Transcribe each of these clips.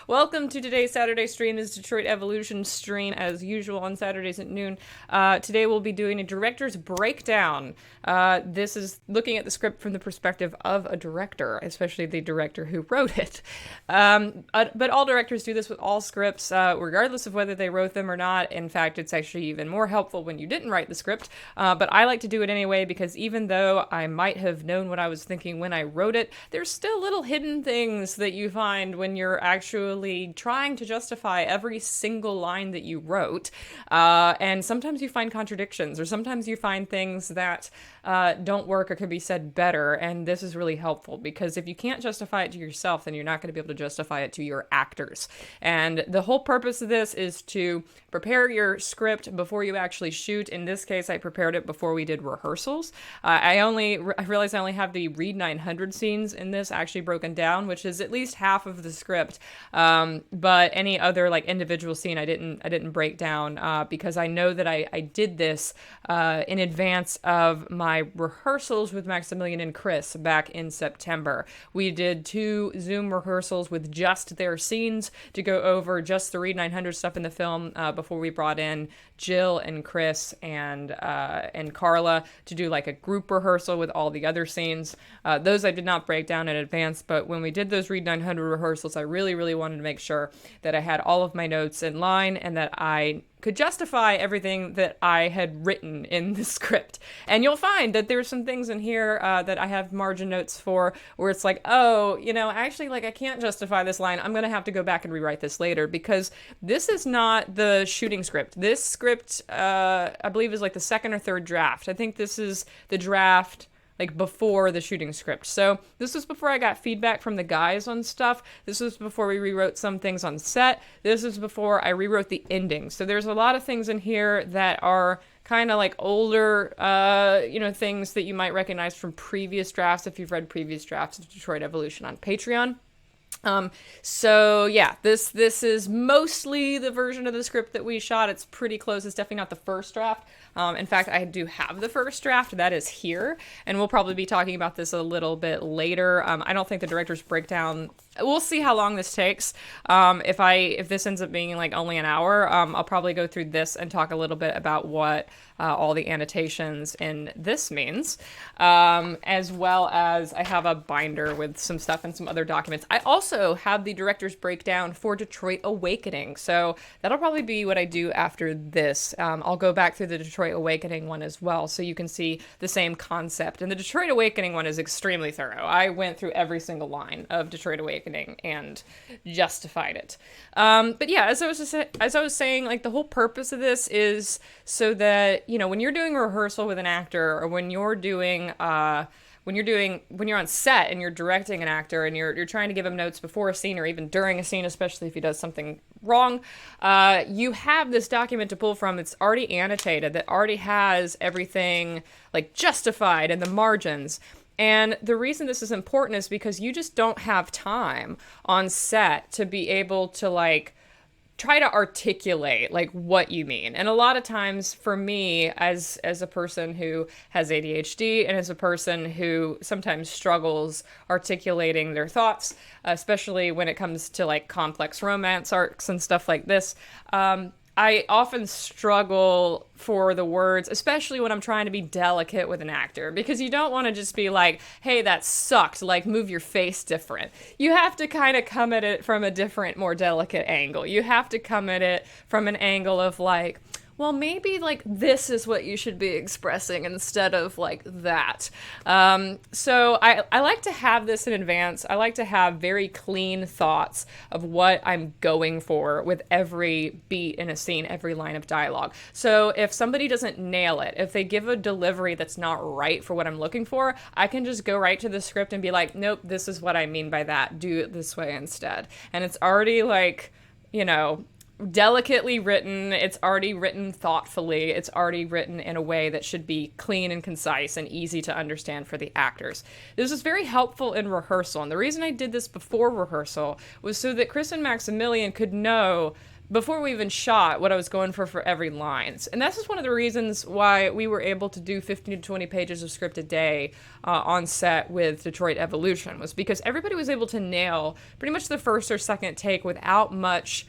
Welcome to today's Saturday stream. This is Detroit Evolution stream, as usual, on Saturdays at noon. Today we'll be doing a director's breakdown. This is looking at the script from the perspective of a director, especially the director who wrote it. But all directors do this with all scripts, regardless of whether they wrote them or not. In fact, it's actually even more helpful when you didn't write the script. But I like to do it anyway, because even though I might have known what I was thinking when I wrote it, there's still little hidden things that you find when you're actually trying to justify every single line that you wrote. And sometimes you find contradictions, or sometimes you find things that don't work or could be said better. And this is really helpful, because if you can't justify it to yourself, then you're not going to be able to justify it to your actors. And the whole purpose of this is to prepare your script before you actually shoot. In this case, I prepared it before we did rehearsals. I realized I only have the read 900 scenes in this actually broken down, which is at least half of the script. But any other like individual scene I didn't break down, because I know that I did this in advance of my rehearsals with Maximilian and Chris back in September. We did 2 Zoom rehearsals with just their scenes to go over just the read 900 stuff in the film, before we brought in Jill and Chris and Carla to do like a group rehearsal with all the other scenes. Those I did not break down in advance, but when we did those read 900 rehearsals, I really wanted to make sure that I had all of my notes in line and that I could justify everything that I had written in the script. And you'll find that there's some things in here that I have margin notes for where it's like, oh, actually, like, I can't justify this line. I'm going to have to go back and rewrite this later, because this is not the shooting script. This script, I believe, is like the second or third draft. I think this is the draft like before the shooting script. So this was before I got feedback from the guys on stuff. This was before we rewrote some things on set. This is before I rewrote the ending. So there's a lot of things in here that are kind of like older, things that you might recognize from previous drafts if you've read previous drafts of Detroit Evolution on Patreon. So yeah, this is mostly the version of the script that we shot. It's pretty close. It's definitely not the first draft. In fact, I do have the first draft. That is here, and we'll probably be talking about this a little bit later. I don't think the director's breakdown, we'll see how long this takes. If this ends up being like only an hour, I'll probably go through this and talk a little bit about what all the annotations in this means, as well as I have a binder with some stuff and some other documents. I also have the director's breakdown for Detroit Awakening, so that'll probably be what I do after this. I'll go back through the Detroit Awakening one as well, so you can see the same concept. And the Detroit Awakening one is extremely thorough. I went through every single line of Detroit Awakening and justified it. But yeah, as I was saying, like, the whole purpose of this is so that, when you're doing a rehearsal with an actor, or when you're on set and you're directing an actor and you're trying to give him notes before a scene or even during a scene, especially if he does something wrong, you have this document to pull from. It's already annotated, that already has everything like justified and the margins. And the reason this is important is because you just don't have time on set to be able to like try to articulate like what you mean. And a lot of times for me, as a person who has ADHD and as a person who sometimes struggles articulating their thoughts, especially when it comes to like complex romance arcs and stuff like this, I often struggle for the words, especially when I'm trying to be delicate with an actor, because you don't want to just be like, hey, that sucked, like, move your face different. You have to kind of come at it from a different, more delicate angle. You have to come at it from an angle of like, well, maybe like this is what you should be expressing instead of like that. So I like to have this in advance. I like to have very clean thoughts of what I'm going for with every beat in a scene, every line of dialogue. So if somebody doesn't nail it, if they give a delivery that's not right for what I'm looking for, I can just go right to the script and be like, nope, this is what I mean by that. Do it this way instead. And it's already like, delicately written, it's already written thoughtfully, it's already written in a way that should be clean and concise and easy to understand for the actors. This was very helpful in rehearsal, and the reason I did this before rehearsal was so that Chris and Maximilian could know before we even shot, what I was going for every lines. And that's just one of the reasons why we were able to do 15 to 20 pages of script a day on set with Detroit Evolution, was because everybody was able to nail pretty much the first or second take without much,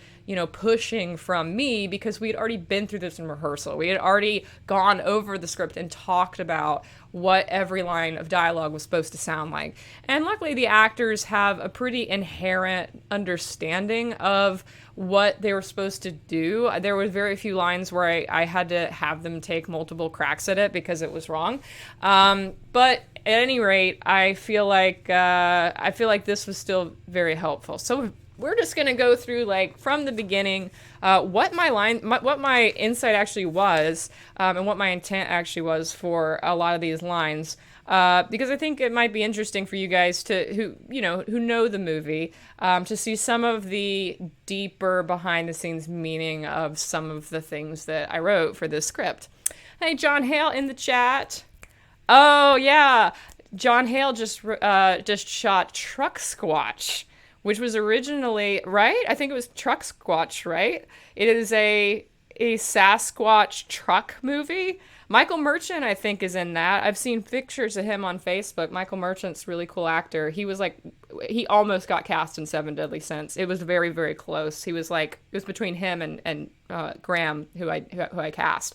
pushing from me, because we had already been through this in rehearsal. We had already gone over the script and talked about what every line of dialogue was supposed to sound like. And luckily, the actors have a pretty inherent understanding of what they were supposed to do. There were very few lines where I had to have them take multiple cracks at it because it was wrong. But at any rate, I feel like this was still very helpful. So we're just going to go through, like, from the beginning, what my insight actually was, and what my intent actually was for a lot of these lines. Because I think it might be interesting for you guys who know the movie, to see some of the deeper behind the scenes meaning of some of the things that I wrote for this script. Hey, John Hale in the chat. Oh yeah, John Hale just shot Truck Squatch, which was originally, right? I think it was Truck Squatch, right? It is a Sasquatch truck movie. Michael Merchant, I think, is in that. I've seen pictures of him on Facebook. Michael Merchant's a really cool actor. He almost got cast in Seven Deadly Sins. It was very, very close. It was between him and Graham, who I cast.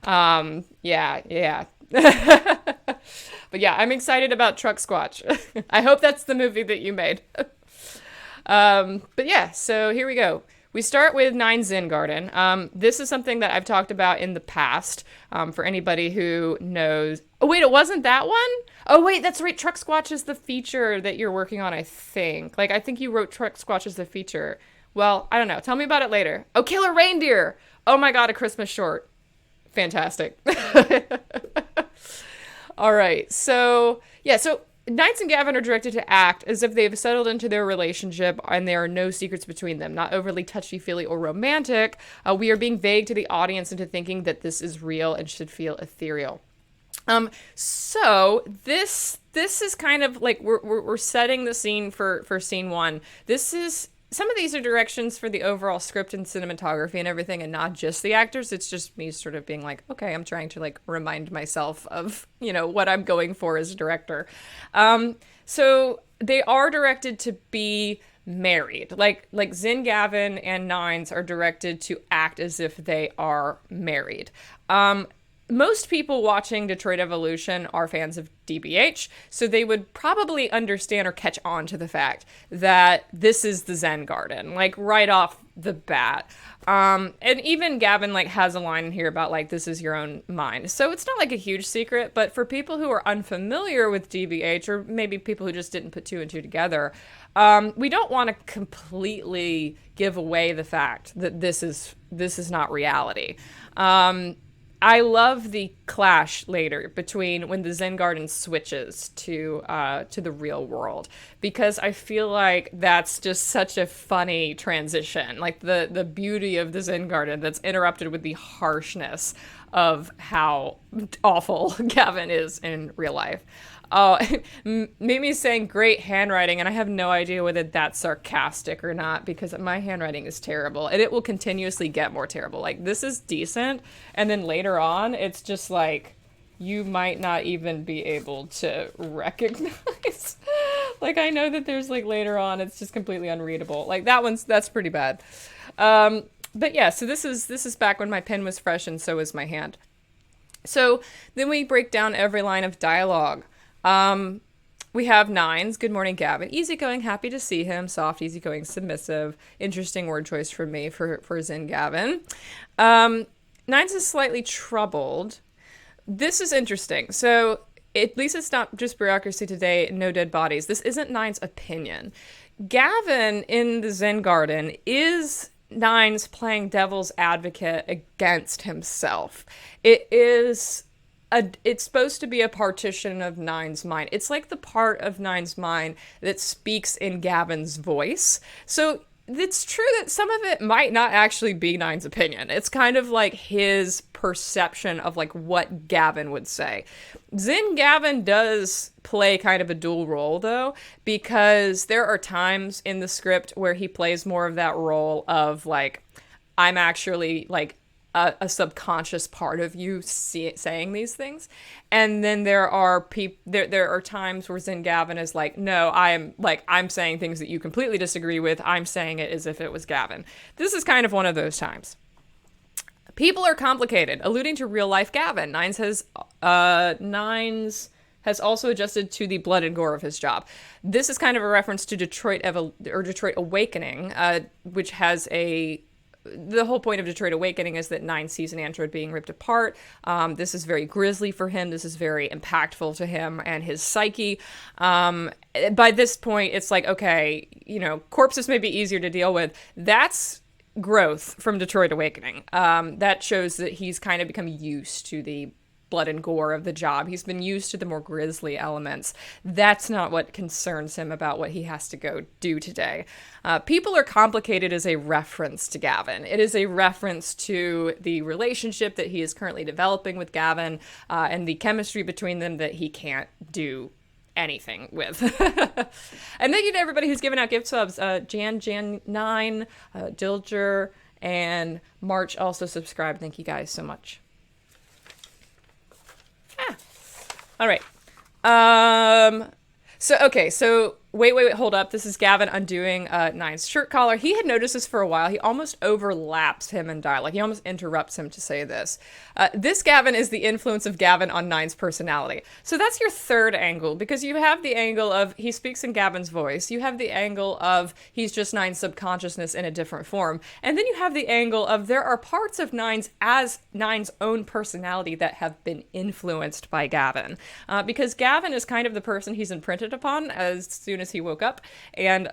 Yeah. But yeah, I'm excited about Truck Squatch. I hope that's the movie that you made. But yeah, so here we go. We start with 9 Zen Garden. This is something that I've talked about in the past, for anybody who knows. Oh, wait, it wasn't that one? Oh, wait, that's right. Truck Squatch is the feature that you're working on, I think. I think you wrote Truck Squatch as the feature. Well, I don't know. Tell me about it later. Oh, Killer Reindeer. Oh my God, A Christmas Short. Fantastic. All right. So Knights and Gavin are directed to act as if they've settled into their relationship and there are no secrets between them, not overly touchy-feely or romantic. We are being vague to the audience into thinking that this is real and should feel ethereal. So this is kind of like we're setting the scene for scene 1. Some of these are directions for the overall script and cinematography and everything, and not just the actors. It's just me sort of being like, okay, I'm trying to remind myself of, what I'm going for as a director. So they are directed to be married. Like Zen Gavin and Nines are directed to act as if they are married. Most people watching Detroit Evolution are fans of DBH, so they would probably understand or catch on to the fact that this is the Zen Garden, right off the bat. And even Gavin, has a line in here about, this is your own mind. So it's not, a huge secret, but for people who are unfamiliar with DBH, or maybe people who just didn't put 2 and 2 together, we don't want to completely give away the fact that this is not reality. I love the clash later between when the Zen Garden switches to the real world, because I feel like that's just such a funny transition. The beauty of the Zen Garden that's interrupted with the harshness of how awful Gavin is in real life. Oh, Mimi's saying great handwriting, and I have no idea whether that's sarcastic or not, because my handwriting is terrible, and it will continuously get more terrible. This is decent, and then later on, it's just you might not even be able to recognize. I know that there's later on, it's just completely unreadable. That's pretty bad. But yeah, so this is back when my pen was fresh, and so is my hand. So then we break down every line of dialogue. We have Nines. Good morning, Gavin. Easygoing, happy to see him. Soft, easygoing, submissive. Interesting word choice for me for Zen Gavin. Nines is slightly troubled. This is interesting. So at least it's not just bureaucracy today, no dead bodies. This isn't Nines' opinion. Gavin in the Zen Garden is Nines playing devil's advocate against himself. It's supposed to be a partition of Nine's mind. It's the part of Nine's mind that speaks in Gavin's voice. So it's true that some of it might not actually be Nine's opinion. It's kind of his perception of what Gavin would say. Zen Gavin does play kind of a dual role, though, because there are times in the script where he plays more of that role of I'm actually like a subconscious part of you saying these things. And then there are there are times where Zen Gavin is like, no, I'm saying things that you completely disagree with. I'm saying it as if it was Gavin. This is kind of one of those times. People are complicated, alluding to real life Gavin. Nines has also adjusted to the blood and gore of his job. This is kind of a reference to Detroit Awakening, which has the whole point of Detroit Awakening is that Nine sees an android being ripped apart. This is very grisly for him. This is very impactful to him and his psyche. By this point, it's like, okay, corpses may be easier to deal with. That's growth from Detroit Awakening. That shows that he's kind of become used to the blood and gore of the job. He's been used to the more grisly elements. That's not what concerns him about what he has to go do today. People are complicated as a reference to Gavin. It is a reference to the relationship that he is currently developing with Gavin, and the chemistry between them that he can't do anything with. And thank you to everybody who's given out gift subs. Jan9, Dilger, and March also subscribed. Thank you guys so much. All right. So wait, hold up. This is Gavin undoing Nine's shirt collar. He had noticed this for a while. He almost overlaps him in dialogue. He almost interrupts him to say this. This Gavin is the influence of Gavin on Nine's personality. So that's your third angle, because you have the angle of he speaks in Gavin's voice. You have the angle of he's just Nine's subconsciousness in a different form. And then you have the angle of there are parts of Nine's own personality that have been influenced by Gavin. Because Gavin is kind of the person he's imprinted upon as soon as he woke up, and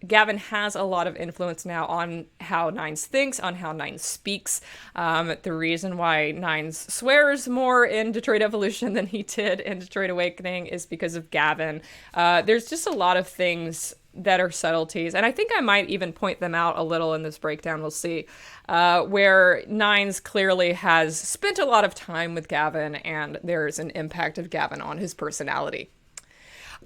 Gavin has a lot of influence now on how Nines thinks, on how Nines speaks. The reason why Nines swears more in Detroit Evolution than he did in Detroit Awakening is because of Gavin. There's just a lot of things that are subtleties, and I think I might even point them out a little in this breakdown. We'll see, where Nines clearly has spent a lot of time with Gavin, and there's an impact of Gavin on his personality.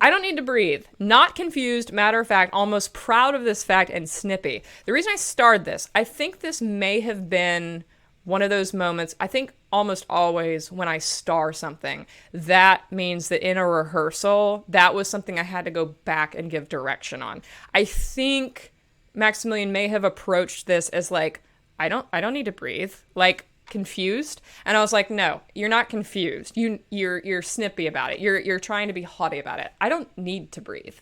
I don't need to breathe. Not confused, matter of fact, almost proud of this fact, and snippy. The reason I starred this, I think this may have been one of those moments, I think almost always when I star something, that means that in a rehearsal, that was something I had to go back and give direction on. I think Maximilian may have approached this as like, I don't need to breathe. Like, confused, and I was like, no, you're not confused, you're snippy about it, you're trying to be haughty about it. I don't need to breathe.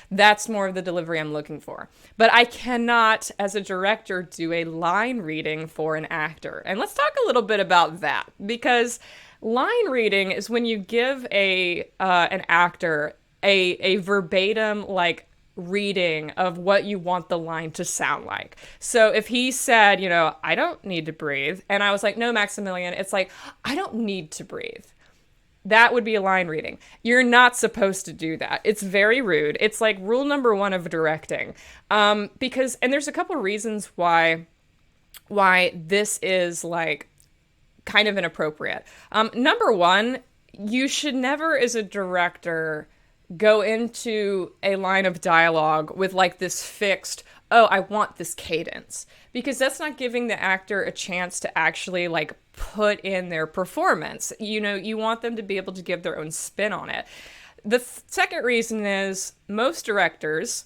That's more of the delivery I'm looking for. But I cannot, as a director, do a line reading for an actor. And let's talk a little bit about that, because line reading is when you give an actor a verbatim reading of what you want the line to sound like. So if he said, I don't need to breathe, and I was like, no, Maximilian, it's like, I don't need to breathe. That would be a line reading. You're not supposed to do that. It's very rude. It's like rule number 1 of directing. Because, and there's a couple reasons why this is like kind of inappropriate. Number 1, you should never, as a director, go into a line of dialogue with like this fixed, oh, I want this cadence, because that's not giving the actor a chance to actually like put in their performance. You want them to be able to give their own spin on it. The second reason is most directors,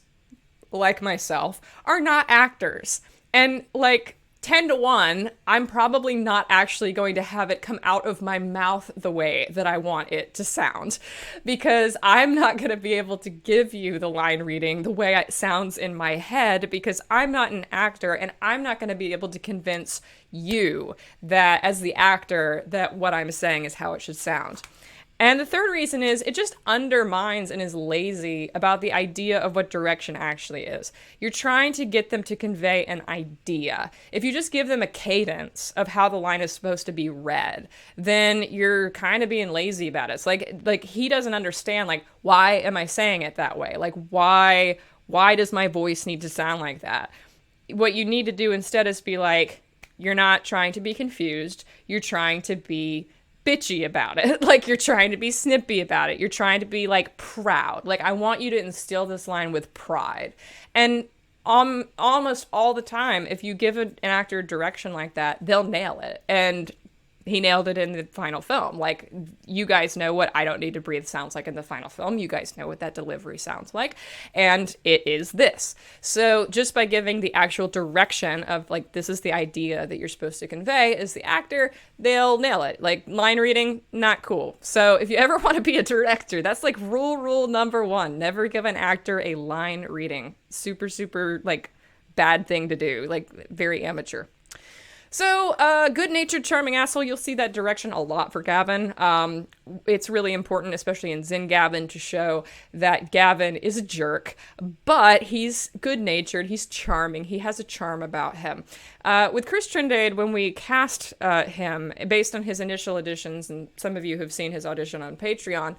like myself, are not actors. And like 10-1, I'm probably not actually going to have it come out of my mouth the way that I want it to sound, because I'm not going to be able to give you the line reading the way it sounds in my head, because I'm not an actor, and I'm not going to be able to convince you that, as the actor, that what I'm saying is how it should sound. And the third reason is it just undermines and is lazy about the idea of what direction actually is. You're trying to get them to convey an idea. If you just give them a cadence of how the line is supposed to be read, then you're kind of being lazy about it. It's like he doesn't understand, like, why am I saying it that way? Like, why does my voice need to sound like that? What you need to do instead is be like, you're not trying to be confused. You're trying to be bitchy about it. Like, you're trying to be snippy about it. You're trying to be like proud. Like, I want you to instill this line with pride. And almost all the time, if you give an actor direction like that, they'll nail it. And he nailed it in the final film. Like, you guys know what I Don't Need to Breathe sounds like in the final film. You guys know what that delivery sounds like. And it is this. So just by giving the actual direction of, like, this is the idea that you're supposed to convey as the actor, they'll nail it. Like, line reading, not cool. So if you ever want to be a director, that's like rule number one. Never give an actor a line reading. Super, like, bad thing to do. Like, very amateur. So, good-natured, charming asshole, you'll see that direction a lot for Gavin. It's really important, especially in Zen Garden, to show that Gavin is a jerk, but he's good-natured, he's charming, he has a charm about him. With Chris Trindade, when we cast him, based on his initial auditions, and some of you have seen his audition on Patreon,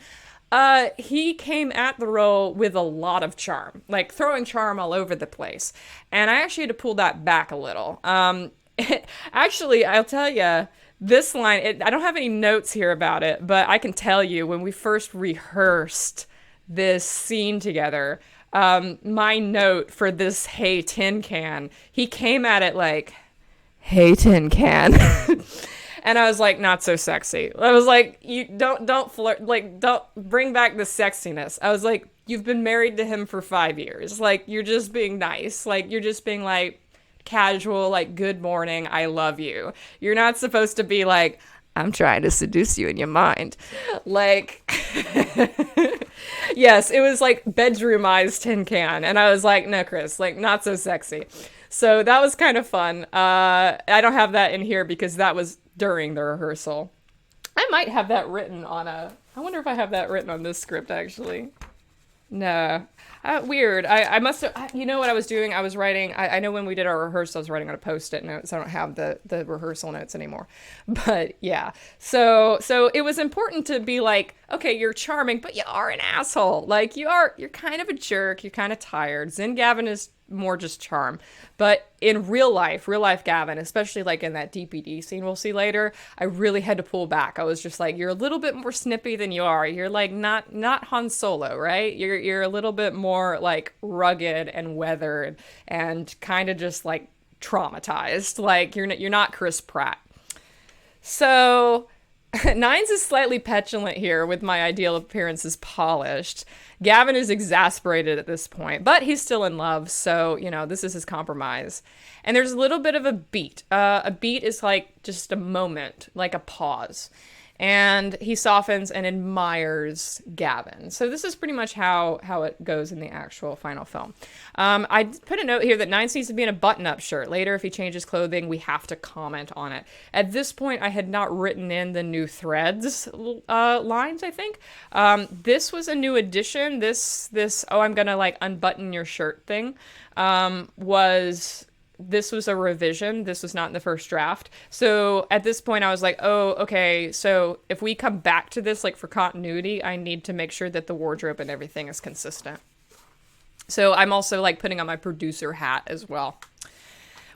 he came at the role with a lot of charm, like throwing charm all over the place. And I actually had to pull that back a little. Actually, I'll tell you, this line, I don't have any notes here about it, but I can tell you when we first rehearsed this scene together, my note for this "Hey Tin Can," he came at it like, "Hey Tin Can." And I was like, not so sexy. I was like, you don't flirt, like, don't bring back the sexiness. I was like, you've been married to him for 5 years. Like, you're just being nice. Like, you're just being like, casual, like, good morning, I love you. You're not supposed to be like, I'm trying to seduce you in your mind. Like, yes, it was like bedroom eyes tin can. And I was like, no, Chris, like, not so sexy. So that was kind of fun. I don't have that in here because that was during the rehearsal. I might have that written on I wonder if I have that written on this script, actually. No. Weird. I must have, you know what I was doing? I was writing, I know when we did our rehearsal, I was writing on a Post-it note, so I don't have the rehearsal notes anymore. But yeah. So it was important to be like, okay, you're charming, but you are an asshole. Like, you're kind of a jerk. You're kind of tired. Zen Gavin is more just charm. But in real life Gavin, especially like in that DPD scene we'll see later, I really had to pull back. I was just like, you're a little bit more snippy than you are. You're like not Han Solo, right? You're a little bit more like rugged and weathered and kind of just like traumatized. Like, you're not Chris Pratt. So Nines is slightly petulant here with my ideal appearance is polished. Gavin is exasperated at this point, but he's still in love, so, you know, this is his compromise. And there's a little bit of a beat. A beat is like just a moment, like a pause. And he softens and admires Gavin. So this is pretty much how it goes in the actual final film. I put a note here that Nines needs to be in a button-up shirt. Later, if he changes clothing, we have to comment on it. At this point, I had not written in the new threads lines, I think. This was a new addition. This oh, I'm gonna like unbutton your shirt thing this was a revision. This was not in the first draft. So at this point I was like, oh, okay. So if we come back to this, like for continuity, I need to make sure that the wardrobe and everything is consistent. So I'm also like putting on my producer hat as well.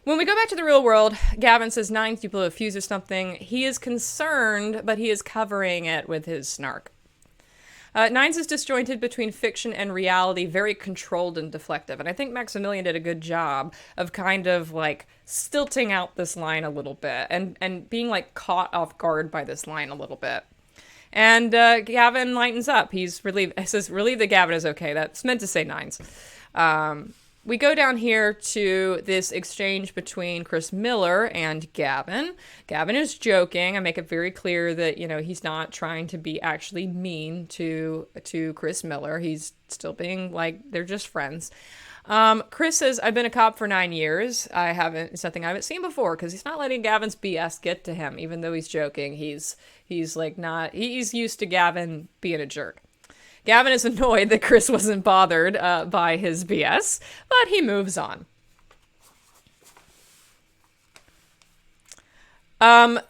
When we go back to the real world, Gavin says, Nines, you blew a fuse or something. He is concerned, but he is covering it with his snark. Nines is disjointed between fiction and reality, very controlled and deflective. And I think Maximilian did a good job of kind of like stilting out this line a little bit and being like caught off guard by this line a little bit. And Gavin lightens up. He's relieved. He says, relieved that Gavin is okay. That's meant to say Nines. We go down here to this exchange between Chris Miller and Gavin. Gavin is joking. I make it very clear that, you know, he's not trying to be actually mean to Chris Miller. He's still being like, they're just friends. Chris says, I've been a cop for 9 years. It's something I haven't seen before, because he's not letting Gavin's BS get to him, even though he's joking. He's like he's used to Gavin being a jerk. Gavin is annoyed that Chris wasn't bothered by his BS, but he moves on.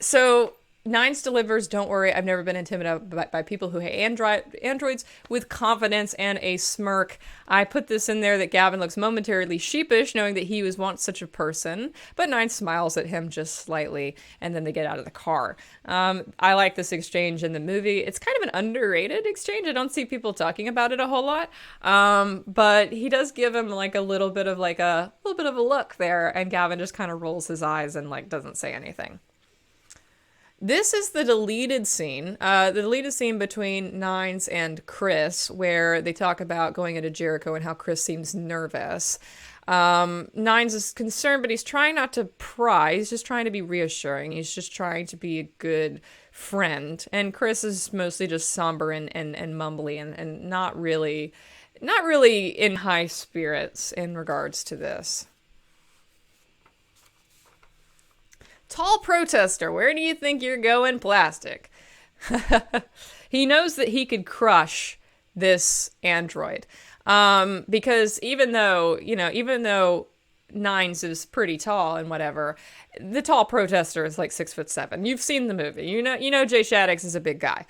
So Nines delivers, don't worry, I've never been intimidated by people who hate androids, with confidence and a smirk. I put this in there that Gavin looks momentarily sheepish, knowing that he was once such a person, but Nines smiles at him just slightly, and then they get out of the car. I like this exchange in the movie. It's kind of an underrated exchange. I don't see people talking about it a whole lot, but he does give him like a little bit of a look there, and Gavin just kind of rolls his eyes and like doesn't say anything. This is the deleted scene between Nines and Chris, where they talk about going into Jericho and how Chris seems nervous. Nines is concerned, but he's trying not to pry. He's just trying to be reassuring. He's just trying to be a good friend. And Chris is mostly just somber and mumbly and not really in high spirits in regards to this. Tall protester, where do you think you're going, plastic? He knows that he could crush this android. Because even though Nines is pretty tall and whatever, the tall protester is like 6'7". You've seen the movie. You know Jay Shaddix is a big guy.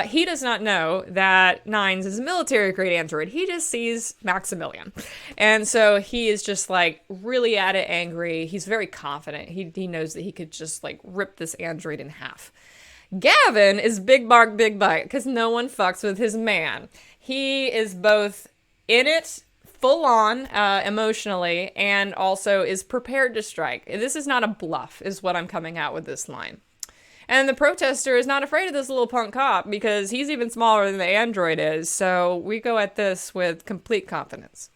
He does not know that Nines is a military-grade android. He just sees Maximilian. And so he is just like really at it angry. He's very confident. He knows that he could just like rip this android in half. Gavin is big bark, big bite, because no one fucks with his man. He is both in it full on emotionally and also is prepared to strike. This is not a bluff, is what I'm coming out with this line. And the protester is not afraid of this little punk cop because he's even smaller than the android is, so we go at this with complete confidence.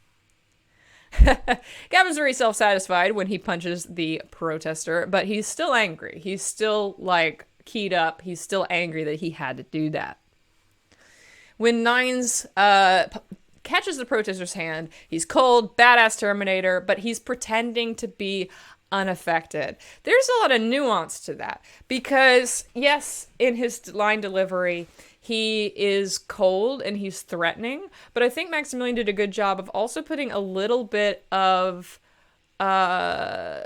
Gavin's very self-satisfied when he punches the protester, but he's still angry. He's still, like, keyed up. He's still angry that he had to do that. When Nines catches the protester's hand, he's cold, badass Terminator, but he's pretending to be unaffected. There's a lot of nuance to that because, yes, in his line delivery, he is cold and he's threatening, but I think Maximilian did a good job of also putting a little bit of a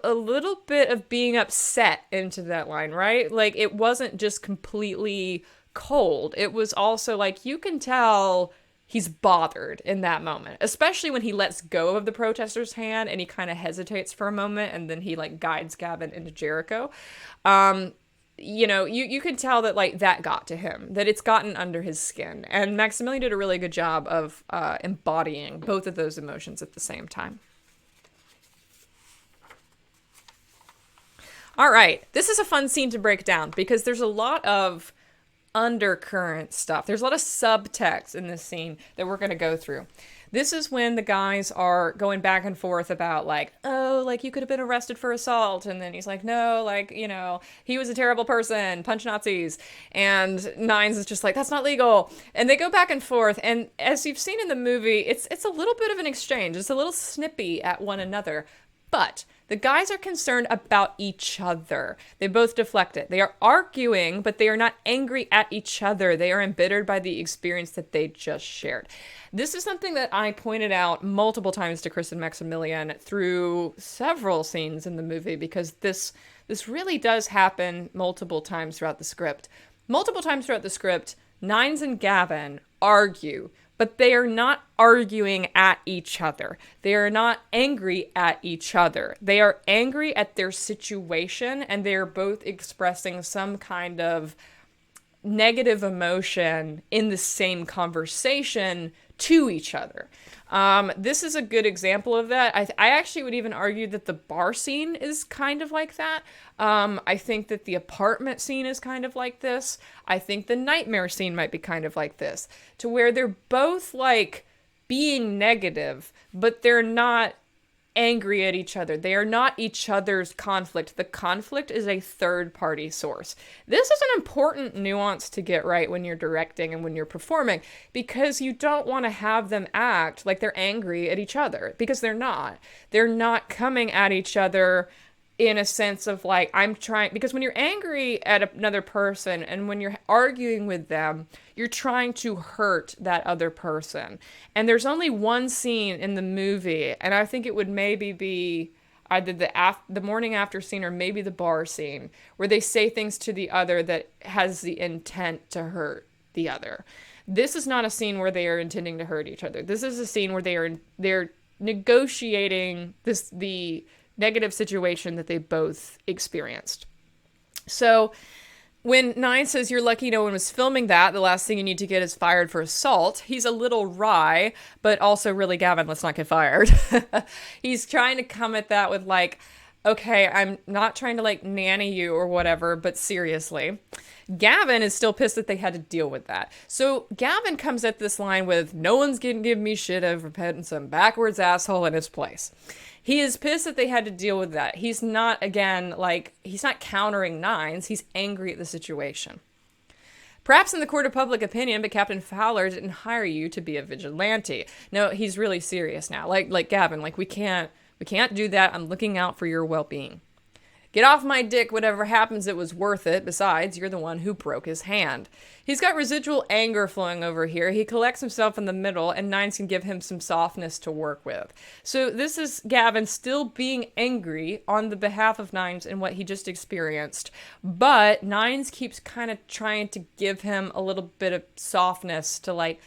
little bit of being upset into that line, right? Like, it wasn't just completely cold. It was also like, you can tell he's bothered in that moment, especially when he lets go of the protester's hand and he kind of hesitates for a moment and then he like guides Gavin into Jericho. You can tell that like that got to him, that it's gotten under his skin. And Maximilian did a really good job of embodying both of those emotions at the same time. All right, this is a fun scene to break down because there's a lot of undercurrent stuff. There's a lot of subtext in this scene that we're going to go through. This is when the guys are going back and forth about like, oh, like you could have been arrested for assault. And then he's like, no, like, he was a terrible person, punch Nazis. And Nines is just like, that's not legal. And they go back and forth. And as you've seen in the movie, it's a little bit of an exchange. It's a little snippy at one another. But the guys are concerned about each other. They both deflect it. They are arguing, but they are not angry at each other. They are embittered by the experience that they just shared. This is something that I pointed out multiple times to Chris and Maximilian through several scenes in the movie because this really does happen multiple times throughout the script. Multiple times throughout the script, Nines and Gavin argue, but they are not arguing at each other. They are not angry at each other. They are angry at their situation, and they are both expressing some kind of negative emotion in the same conversation to each other. This is a good example of that. I actually would even argue that the bar scene is kind of like that. I think that the apartment scene is kind of like this. I think the nightmare scene might be kind of like this, to where they're both like being negative, but they're not angry at each other. They are not each other's conflict. The conflict is a third-party source. This is an important nuance to get right when you're directing and when you're performing, because you don't want to have them act like they're angry at each other, because they're not. They're not coming at each other in a sense of like, I'm trying, because when you're angry at another person and when you're arguing with them, you're trying to hurt that other person. And there's only one scene in the movie, and I think it would maybe be either the morning after scene or maybe the bar scene, where they say things to the other that has the intent to hurt the other. This is not a scene where they are intending to hurt each other. This is a scene where they're negotiating the negative situation that they both experienced. So when Nine says you're lucky no one was filming that, the last thing you need to get is fired for assault, he's a little wry, but also really, Gavin, let's not get fired. He's trying to come at that with like, okay, I'm not trying to like nanny you or whatever, but seriously. Gavin is still pissed that they had to deal with that. So Gavin comes at this line with, no one's gonna give me shit over putting some backwards asshole in his place. He is pissed that they had to deal with that. He's not, again, like, he's not countering Nines. He's angry at the situation. Perhaps in the court of public opinion, but Captain Fowler didn't hire you to be a vigilante. No, he's really serious now. Like Gavin, like, we can't do that. I'm looking out for your well-being. Get off my dick, whatever happens, it was worth it. Besides, you're the one who broke his hand. He's got residual anger flowing over here. He collects himself in the middle, and Nines can give him some softness to work with. So this is Gavin still being angry on the behalf of Nines and what he just experienced. But Nines keeps kind of trying to give him a little bit of softness to, like,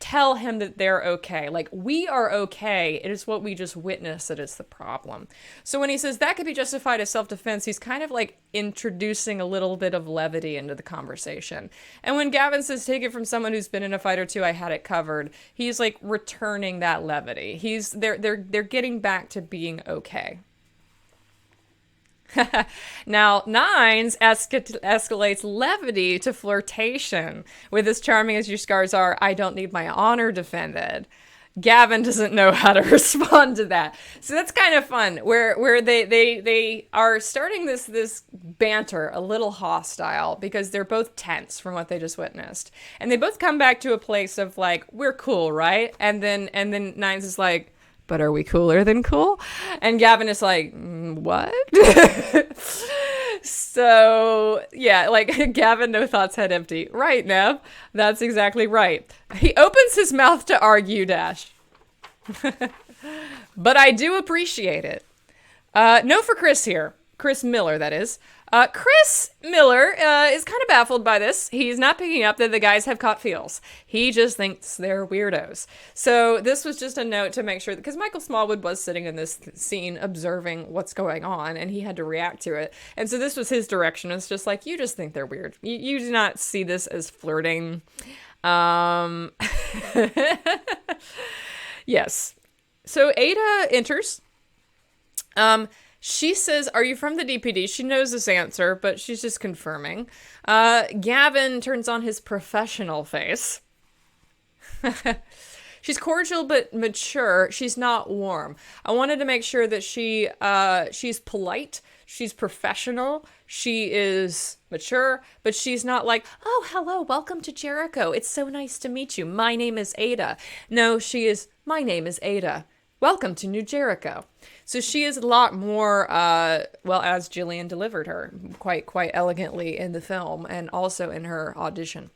tell him that they're okay. Like, we are okay. It is what we just witnessed that is the problem. So when he says that could be justified as self-defense, he's kind of like introducing a little bit of levity into the conversation. And when Gavin says, take it from someone who's been in a fight or two, I had it covered, he's like returning that levity. They're getting back to being okay. Now, Nines escalates levity to flirtation with as charming as your scars are, I don't need my honor defended. Gavin doesn't know how to respond to that. So that's kind of fun, where they are starting this banter a little hostile because they're both tense from what they just witnessed. And they both come back to a place of like, we're cool, right? And then Nines is like, but are we cooler than cool? And Gavin is like, what? So, yeah, like, Gavin, no thoughts, head empty. Right, Nev. That's exactly right. He opens his mouth to argue, Dash. But I do appreciate it. No for Chris here. Chris Miller, that is. Chris Miller is kind of baffled by this. He's not picking up that the guys have caught feels. He just thinks they're weirdos. So this was just a note to make sure, because Michael Smallwood was sitting in this scene observing what's going on, and he had to react to it. And so this was his direction. It's just like, you just think they're weird. You do not see this as flirting. Yes. So Ada enters. She says, are you from the DPD? She knows this answer, but she's just confirming. Gavin turns on his professional face. She's cordial but mature. She's not warm. I wanted to make sure that she's polite. She's professional. She is mature, but she's not like, oh, hello, welcome to Jericho. It's so nice to meet you. My name is Ada. No, she is, my name is Ada. Welcome to New Jericho. So she is a lot more, well, as Jillian delivered her quite elegantly in the film and also in her audition.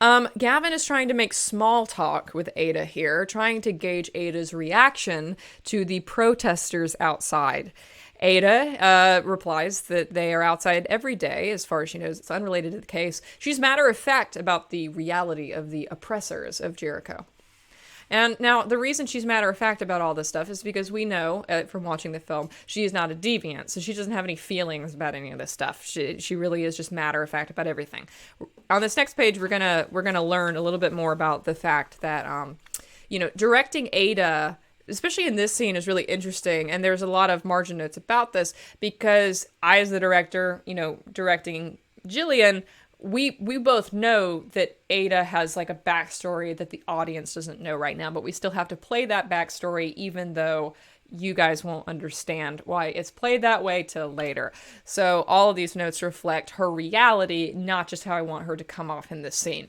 Gavin is trying to make small talk with Ada here, trying to gauge Ada's reaction to the protesters outside. Ada replies that they are outside every day. As far as she knows, it's unrelated to the case. She's matter of fact about the reality of the oppressors of Jericho. And now, the reason she's matter-of-fact about all this stuff is because we know, from watching the film, she is not a deviant, so she doesn't have any feelings about any of this stuff. She really is just matter-of-fact about everything. On this next page, we're gonna learn a little bit more about the fact that, directing Ada, especially in this scene, is really interesting, and there's a lot of margin notes about this, because I, as the director, directing Jillian, we both know that Ada has like a backstory that the audience doesn't know right now, but we still have to play that backstory even though you guys won't understand why it's played that way till later. So all of these notes reflect her reality, not just how I want her to come off in this scene.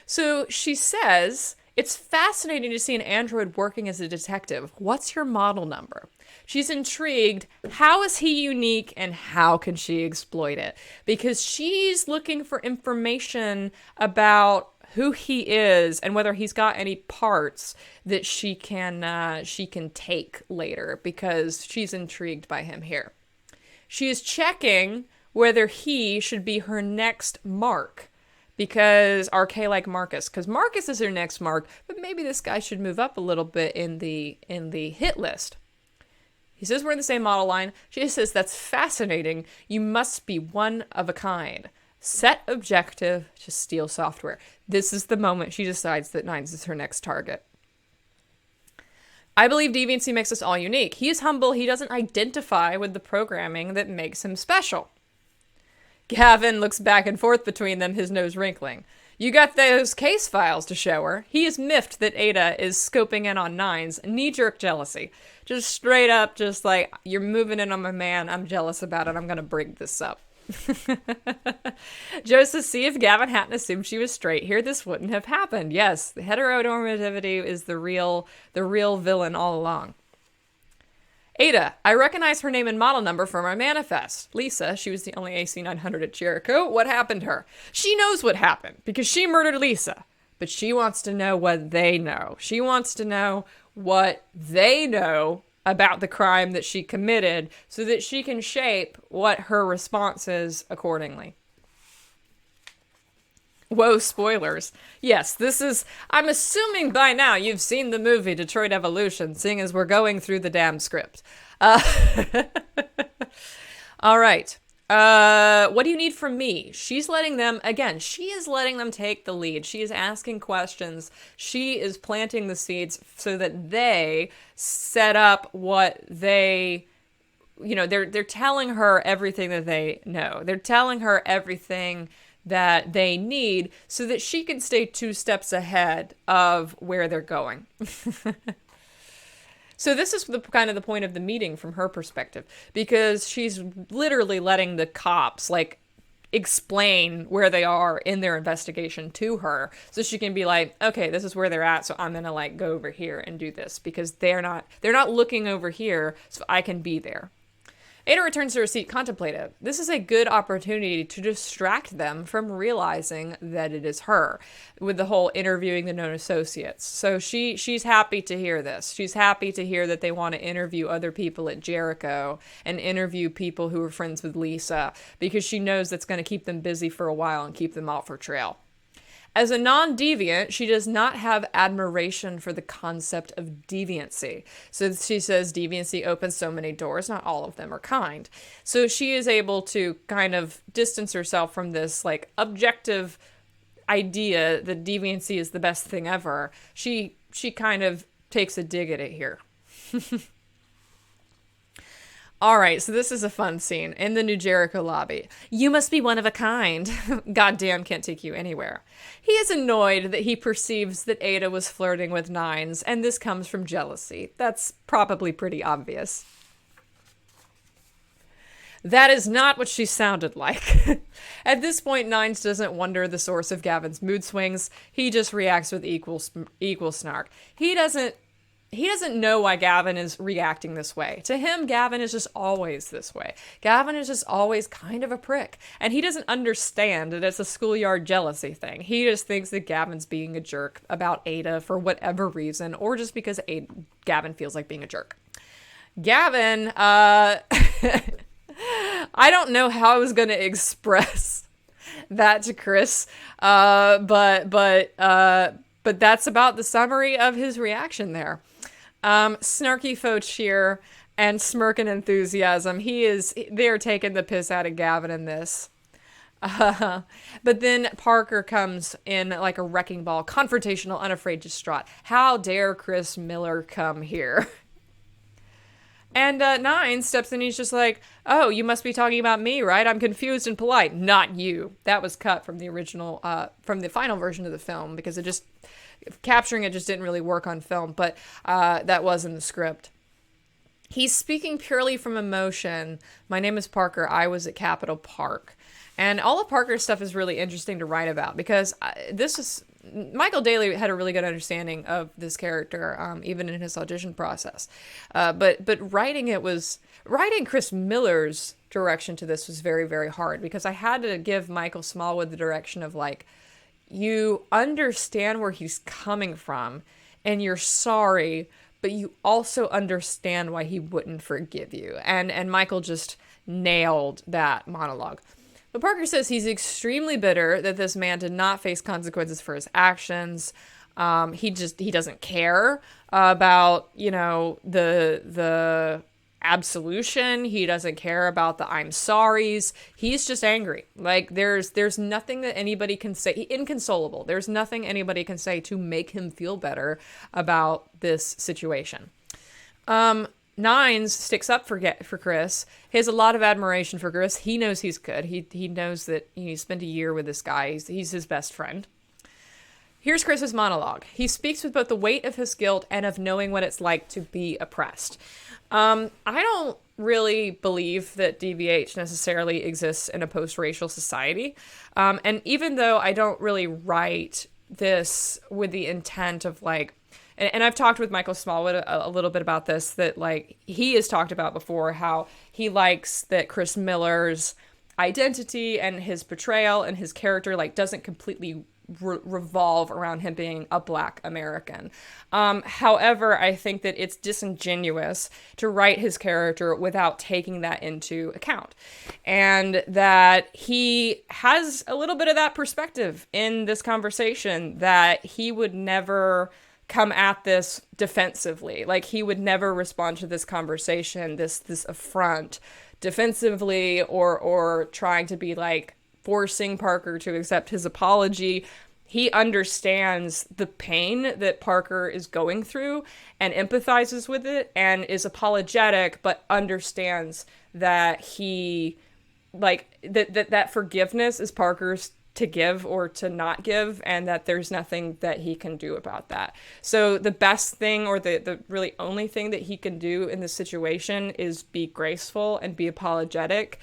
So she says, it's fascinating to see an android working as a detective. What's your model number? She's intrigued. How is he unique and how can she exploit it? Because she's looking for information about who he is and whether he's got any parts that she can take later, because she's intrigued by him here. She is checking whether he should be her next mark, because RK like Marcus, because Marcus is her next mark, but maybe this guy should move up a little bit in the hit list. He says we're in the same model line. She says that's fascinating. You must be one of a kind. Set objective to steal software. This is the moment she decides that Nines is her next target. I believe deviancy makes us all unique. He is humble. He doesn't identify with the programming that makes him special. Gavin looks back and forth between them, his nose wrinkling. You got those case files to show her. He is miffed that Ada is scoping in on Nines. Knee-jerk jealousy. Just straight up, just like, you're moving in on my man. I'm jealous about it. I'm going to break this up. Joseph, see if Gavin hadn't assumed she was straight here, this wouldn't have happened. Yes, the heteronormativity is the real villain all along. Ada, I recognize her name and model number from our manifest. Lisa, she was the only AC 900 at Jericho. What happened to her? She knows what happened because she murdered Lisa, but she wants to know what they know. She wants to know what they know about the crime that she committed so that she can shape what her response is accordingly. Whoa, spoilers. Yes, this is, I'm assuming by now you've seen the movie Detroit Evolution, seeing as we're going through the damn script. All right. What do you need from me? She's letting them, again, she is letting them take the lead. She is asking questions. She is planting the seeds so that they set up what they, they're telling her everything that they know. They're telling her everything that they need so that she can stay 2 steps ahead of where they're going. So this is kind of the point of the meeting from her perspective, because she's literally letting the cops explain where they are in their investigation to her, so she can be like, okay, this is where they're at, so I'm gonna go over here and do this because they're not looking over here, so I can be there. Ada returns to her seat contemplative. This is a good opportunity to distract them from realizing that it is her, with the whole interviewing the known associates. So she's happy to hear this. She's happy to hear that they want to interview other people at Jericho and interview people who are friends with Lisa, because she knows that's going to keep them busy for a while and keep them off her trail. As a non-deviant, she does not have admiration for the concept of deviancy. So she says deviancy opens so many doors, not all of them are kind. So she is able to kind of distance herself from this objective idea that deviancy is the best thing ever. She kind of takes a dig at it here. All right, so this is a fun scene in the New Jericho lobby. You must be one of a kind. Goddamn, can't take you anywhere. He is annoyed that he perceives that Ada was flirting with Nines, and this comes from jealousy. That's probably pretty obvious. That is not what she sounded like. At this point, Nines doesn't wonder the source of Gavin's mood swings. He just reacts with equal snark. He doesn't know why Gavin is reacting this way. To him, Gavin is just always this way. Gavin is just always kind of a prick. And he doesn't understand that it's a schoolyard jealousy thing. He just thinks that Gavin's being a jerk about Ada for whatever reason, or just because Gavin feels like being a jerk. Gavin, I don't know how I was going to express that to Chris, but that's about the summary of his reaction there. Snarky faux cheer and smirking enthusiasm. They're taking the piss out of Gavin in this. But then Parker comes in like a wrecking ball, confrontational, unafraid, distraught. How dare Chris Miller come here? And Nine steps in, he's just like, oh, you must be talking about me, right? I'm confused and polite. Not you. That was cut from the original, from the final version of the film, because capturing it just didn't really work on film, but that was in the script. He's speaking purely from emotion. My name is Parker. I was at Capitol Park. And all of Parker's stuff is really interesting to write about, because Michael Daly had a really good understanding of this character, even in his audition process. But writing Chris Miller's direction to this was very, very hard, because I had to give Michael Smallwood the direction of you understand where he's coming from and you're sorry, but you also understand why he wouldn't forgive you. And Michael just nailed that monologue. But Parker says he's extremely bitter that this man did not face consequences for his actions. He doesn't care about, the absolution. He doesn't care about the I'm sorries. He's just angry. Like there's nothing that anybody can say. Inconsolable. There's nothing anybody can say to make him feel better about this situation. Nines sticks up for Chris. He has a lot of admiration for Chris. He knows he's good. He knows that he spent a year with this guy. He's his best friend. Here's Chris's monologue. He speaks with both the weight of his guilt and of knowing what it's like to be oppressed. I don't really believe that DBH necessarily exists in a post-racial society. And even though I don't really write this with the intent of and I've talked with Michael Smallwood a little bit about this, that he has talked about before how he likes that Chris Miller's identity and his portrayal and his character doesn't completely revolve around him being a Black American. However, I think that it's disingenuous to write his character without taking that into account, and that he has a little bit of that perspective in this conversation, that he would never come at this defensively. He would never respond to this conversation, this affront defensively or trying to be forcing Parker to accept his apology. He understands the pain that Parker is going through and empathizes with it and is apologetic, but understands that he that forgiveness is Parker's to give or to not give, and that there's nothing that he can do about that. So the best thing, or the really only thing that he can do in this situation, is be graceful and be apologetic.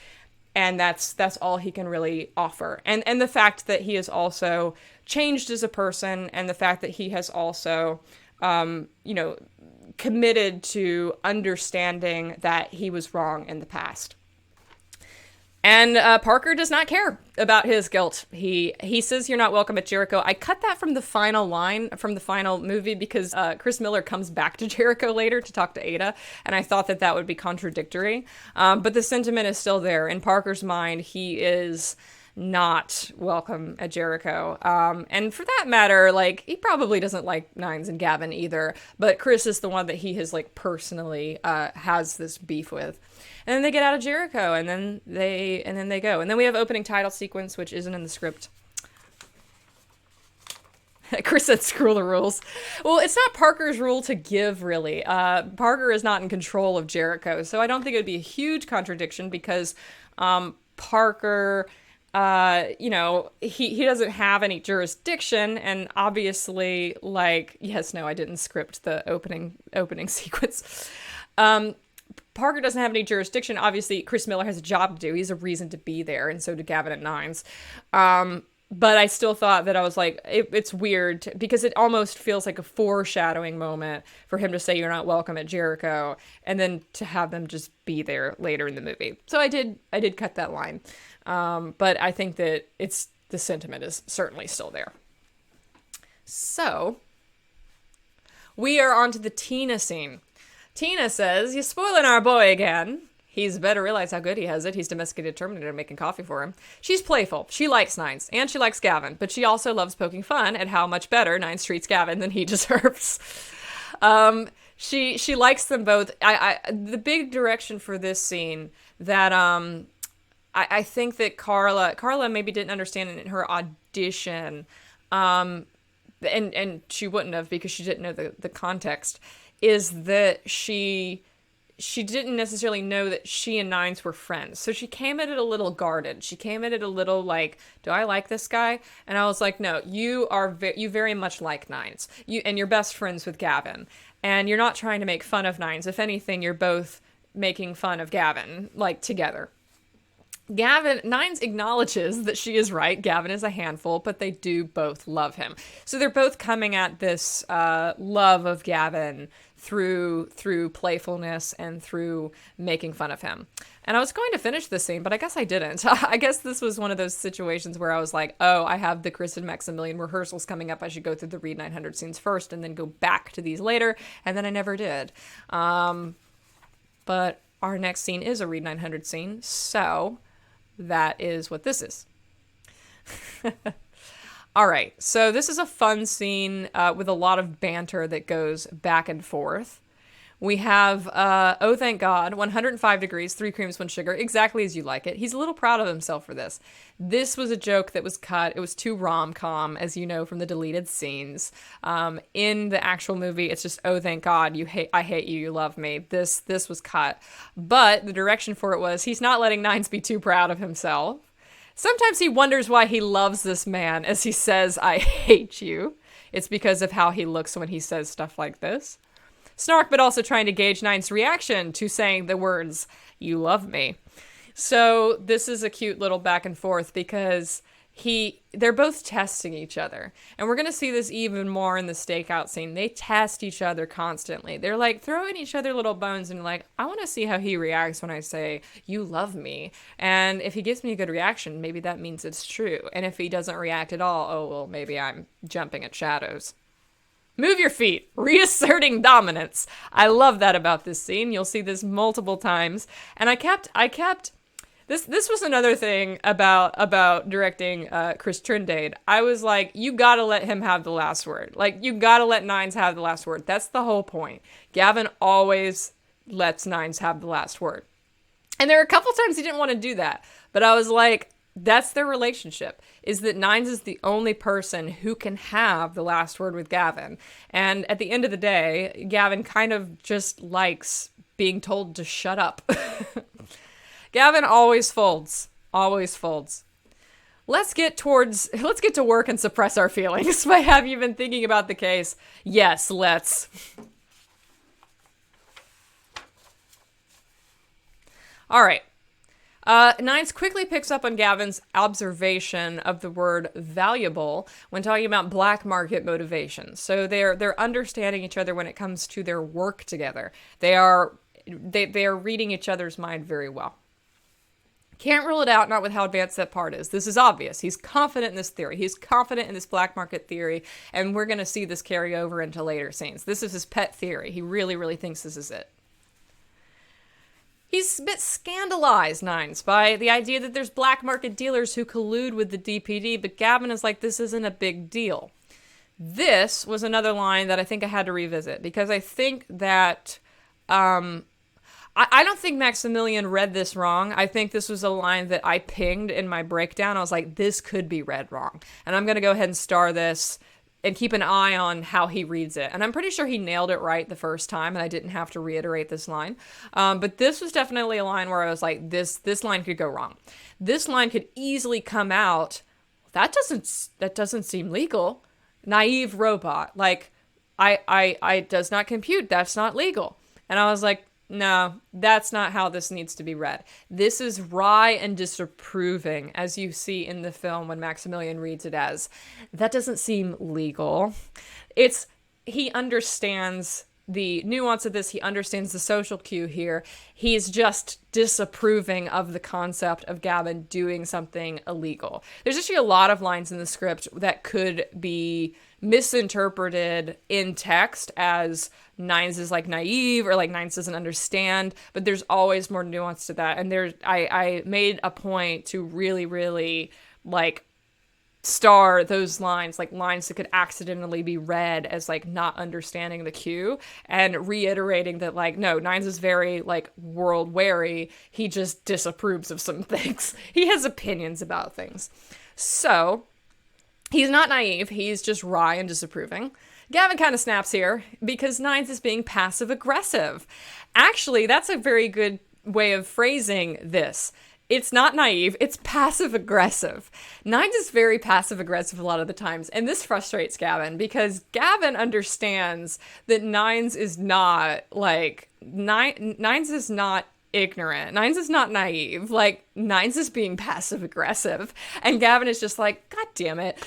And that's all he can really offer. And the fact that he has also changed as a person, and the fact that he has also, committed to understanding that he was wrong in the past. And Parker does not care about his guilt. He says, "You're not welcome at Jericho." I cut that from the final line from the final movie because Chris Miller comes back to Jericho later to talk to Ada, and I thought that would be contradictory. But the sentiment is still there. In Parker's mind, he is not welcome at Jericho. And for that matter, he probably doesn't like Nines and Gavin either. But Chris is the one that he has personally has this beef with. And then they get out of Jericho, and then they go. And then we have opening title sequence, which isn't in the script. Chris said, "Screw the rules." Well, it's not Parker's rule to give, really. Parker is not in control of Jericho, so I don't think it would be a huge contradiction because Parker, he doesn't have any jurisdiction, and obviously, yes, no, I didn't script the opening sequence. Parker doesn't have any jurisdiction. Obviously, Chris Miller has a job to do. He has a reason to be there, and so do Gavin at Nines. But I still thought that I was it's weird because it almost feels like a foreshadowing moment for him to say you're not welcome at Jericho, and then to have them just be there later in the movie. So I did cut that line. But I think that the sentiment is certainly still there. So we are on to the Tina scene. Tina says, "You're spoiling our boy again. He's better realize how good he has it. He's domesticated Terminator making coffee for him." She's playful. She likes Nines, and she likes Gavin, but she also loves poking fun at how much better Nines treats Gavin than he deserves. She likes them both. The big direction for this scene that I think that Carla maybe didn't understand in her audition, and she wouldn't have because she didn't know the context, is that she didn't necessarily know that she and Nines were friends. So she came at it a little guarded. She came at it a little do I like this guy? And I was like, no, you very much like Nines. And you're best friends with Gavin. And you're not trying to make fun of Nines. If anything, you're both making fun of Gavin, together. Nines acknowledges that she is right. Gavin is a handful, but they do both love him. So they're both coming at this love of Gavin through playfulness and through making fun of him. And I was going to finish this scene, but I guess I didn't. I guess this was one of those situations where I was like, oh, I have the Chris and Maximilian rehearsals coming up. I should go through the Read 900 scenes first and then go back to these later. And then I never did. But our next scene is a Read 900 scene. So that is what this is. All right. So this is a fun scene with a lot of banter that goes back and forth. We have, oh, thank God, 105 degrees, 3 creams, 1 sugar, exactly as you like it. He's a little proud of himself for this. This was a joke that was cut. It was too rom-com, as you know from the deleted scenes. In the actual movie, it's just, oh, thank God, I hate you, you love me. This was cut. But the direction for it was, he's not letting Nines be too proud of himself. Sometimes he wonders why he loves this man as he says, I hate you. It's because of how he looks when he says stuff like this. Snark, but also trying to gauge Nine's reaction to saying the words, you love me. So this is a cute little back and forth because they're both testing each other. And we're going to see this even more in the stakeout scene. They test each other constantly. They're like throwing each other little bones and like, I want to see how he reacts when I say, you love me. And if he gives me a good reaction, maybe that means it's true. And if he doesn't react at all, oh, well, maybe I'm jumping at shadows. Move your feet, reasserting dominance. I love that about this scene. You'll see this multiple times. And I kept, this was another thing about directing Chris Trindade. I was like, you gotta let him have the last word. Like, you gotta let Nines have the last word. That's the whole point. Gavin always lets Nines have the last word. And there are a couple times he didn't want to do that. But I was like, that's their relationship, is that Nines is the only person who can have the last word with Gavin. And at the end of the day, Gavin kind of just likes being told to shut up. Gavin always folds. Always folds. Let's get to work and suppress our feelings. Have you been thinking about the case? Yes, let's. All right. Nines quickly picks up on Gavin's observation of the word valuable when talking about black market motivations. So they're understanding each other when it comes to their work together. They are reading each other's mind very well. Can't rule it out, not with how advanced that part is. This is obvious. He's confident in this theory. He's confident in this black market theory, and we're going to see this carry over into later scenes. This is his pet theory. He really, really thinks this is it. He's a bit scandalized, Nines, by the idea that there's black market dealers who collude with the DPD, but Gavin is like, this isn't a big deal. This was another line that I think I had to revisit, because I think that, I don't think Maximilian read this wrong. I think this was a line that I pinged in my breakdown. I was like, this could be read wrong. And I'm going to go ahead and star this and keep an eye on how he reads it. And I'm pretty sure he nailed it right the first time, and I didn't have to reiterate this line. But this was definitely a line where I was like, this line could go wrong. This line could easily come out, that doesn't seem legal. Naive robot. Like, I does not compute. That's not legal. And I was like, no, that's not how this needs to be read. This is wry and disapproving, as you see in the film when Maximilian reads it as, that doesn't seem legal. He understands the nuance of this. He understands the social cue here. He's just disapproving of the concept of Gavin doing something illegal. There's actually a lot of lines in the script that could be misinterpreted in text as Nines is like naive or like Nines doesn't understand, but there's always more nuance to that. And I made a point to really, really like star those lines, like lines that could accidentally be read as like not understanding the cue, and reiterating that like, no, Nines is very like world wary. He just disapproves of some things. He has opinions about things. So he's not naive. He's just wry and disapproving. Gavin kind of snaps here because Nines is being passive aggressive. Actually, that's a very good way of phrasing this. It's not naive, it's passive-aggressive. Nines is very passive-aggressive a lot of the times, and this frustrates Gavin, because Gavin understands that Nines is not ignorant. Nines is not naive. Like, Nines is being passive aggressive. And Gavin is just like, God damn it.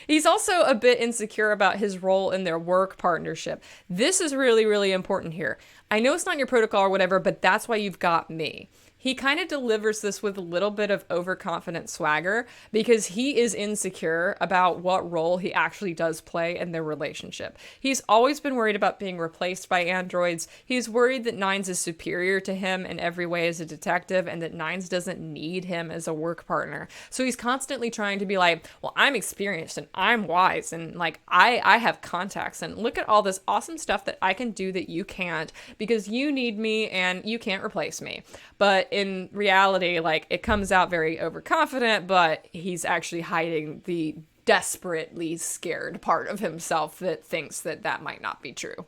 He's also a bit insecure about his role in their work partnership. This is really, really important here. I know it's not your protocol or whatever, but that's why you've got me. He kind of delivers this with a little bit of overconfident swagger because he is insecure about what role he actually does play in their relationship. He's always been worried about being replaced by androids. He's worried that Nines is superior to him in every way as a detective and that Nines doesn't need him as a work partner. So he's constantly trying to be like, well, I'm experienced and I'm wise and like I have contacts and look at all this awesome stuff that I can do that you can't because you need me and you can't replace me. But in reality, like, it comes out very overconfident, but he's actually hiding the desperately scared part of himself that thinks that that might not be true.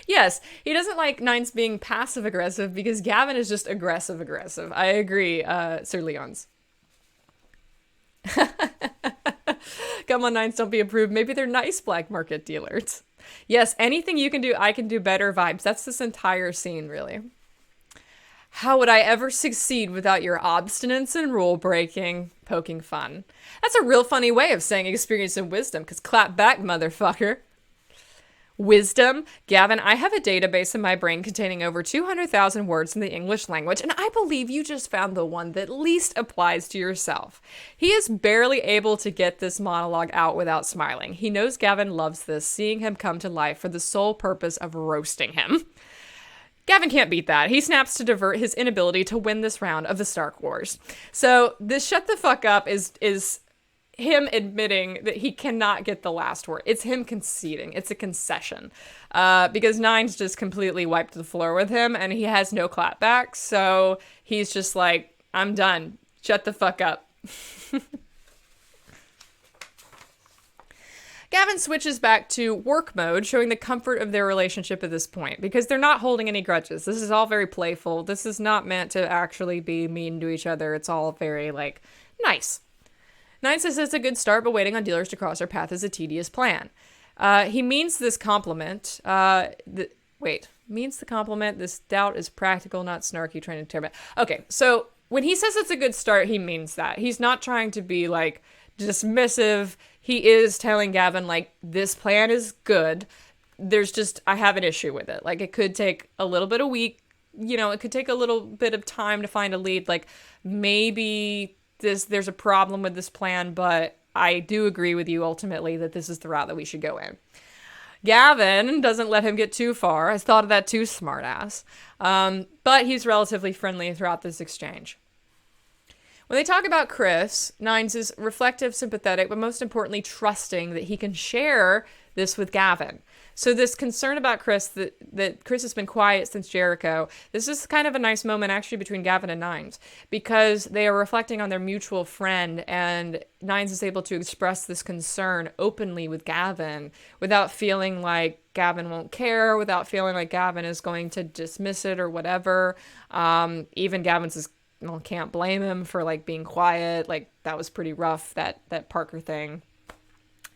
Yes, he doesn't like Nines being passive aggressive because Gavin is just aggressive aggressive. I agree, Sir Leons. Come on, Nines, don't be approved. Maybe they're nice black market dealers. Yes, anything you can do, I can do better vibes. That's this entire scene, really. How would I ever succeed without your obstinance and rule breaking? Poking fun. That's a real funny way of saying experience and wisdom, because clap back, motherfucker. Wisdom? Gavin, I have a database in my brain containing over 200,000 words in the English language, and I believe you just found the one that least applies to yourself. He is barely able to get this monologue out without smiling. He knows Gavin loves this, seeing him come to life for the sole purpose of roasting him. Gavin can't beat that. He snaps to divert his inability to win this round of the Stark Wars. So this shut the fuck up is him admitting that he cannot get the last word. It's him conceding. It's a concession. Because Nines just completely wiped the floor with him and he has no clapback. So he's just like, I'm done. Shut the fuck up. Gavin switches back to work mode, showing the comfort of their relationship at this point, because they're not holding any grudges. This is all very playful. This is not meant to actually be mean to each other. It's all very, like, nice. Nine says it's a good start, but waiting on dealers to cross our path is a tedious plan. He means this compliment. Means the compliment. This doubt is practical, not snarky, trying to tear back. Okay, so when he says it's a good start, he means that. He's not trying to be, like, dismissive. He is telling Gavin, like, this plan is good. There's just, I have an issue with it. Like, it could take a little bit of week, it could take a little bit of time to find a lead. Like, maybe there's a problem with this plan, but I do agree with you ultimately that this is the route that we should go in. Gavin doesn't let him get too far. I thought of that too, smartass. But he's relatively friendly throughout this exchange. When they talk about Chris, Nines is reflective, sympathetic, but most importantly, trusting that he can share this with Gavin. So this concern about Chris, that Chris has been quiet since Jericho, this is kind of a nice moment actually between Gavin and Nines, because they are reflecting on their mutual friend, and Nines is able to express this concern openly with Gavin without feeling like Gavin won't care, without feeling like Gavin is going to dismiss it or whatever. Even Gavin says, well, can't blame him for, like, being quiet. Like, that was pretty rough, that Parker thing.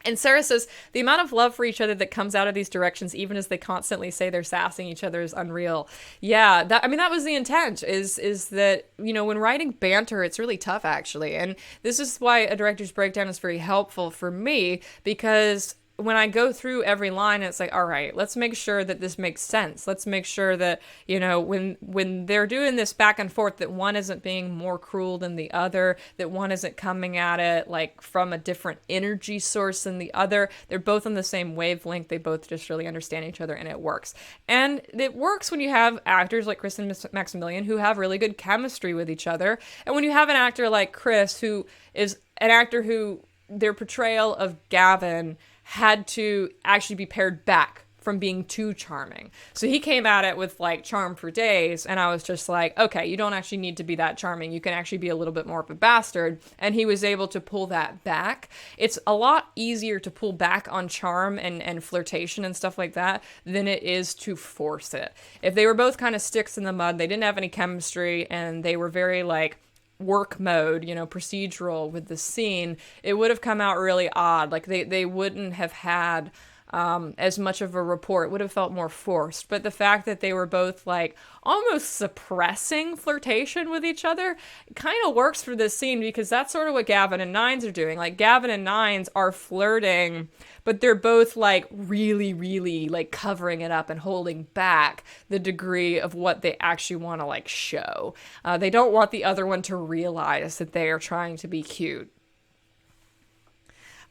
And Sarah says, the amount of love for each other that comes out of these directions, even as they constantly say they're sassing each other, is unreal. Yeah, that was the intent, is that, when writing banter, it's really tough, actually. And this is why a director's breakdown is very helpful for me, because when I go through every line, it's like, all right, let's make sure that this makes sense. Let's make sure that, when they're doing this back and forth, that one isn't being more cruel than the other, that one isn't coming at it, like, from a different energy source than the other. They're both on the same wavelength. They both just really understand each other, and it works. And it works when you have actors like Chris and Maximilian who have really good chemistry with each other. And when you have an actor like Chris, who is an actor who their portrayal of Gavin had to actually be pared back from being too charming. So he came at it with, like, charm for days, and I was just like, okay, you don't actually need to be that charming. You can actually be a little bit more of a bastard. And he was able to pull that back. It's a lot easier to pull back on charm and flirtation and stuff like that than it is to force it. If they were both kind of sticks in the mud, they didn't have any chemistry, and they were very, like, work mode, procedural with the scene, it would have come out really odd. Like, they wouldn't have had as much of a rapport. It would have felt more forced. But the fact that they were both like almost suppressing flirtation with each other kind of works for this scene, because that's sort of what Gavin and Nines are doing. Like, Gavin and Nines are flirting, but they're both like really, really like covering it up and holding back the degree of what they actually want to like show. They don't want the other one to realize that they are trying to be cute.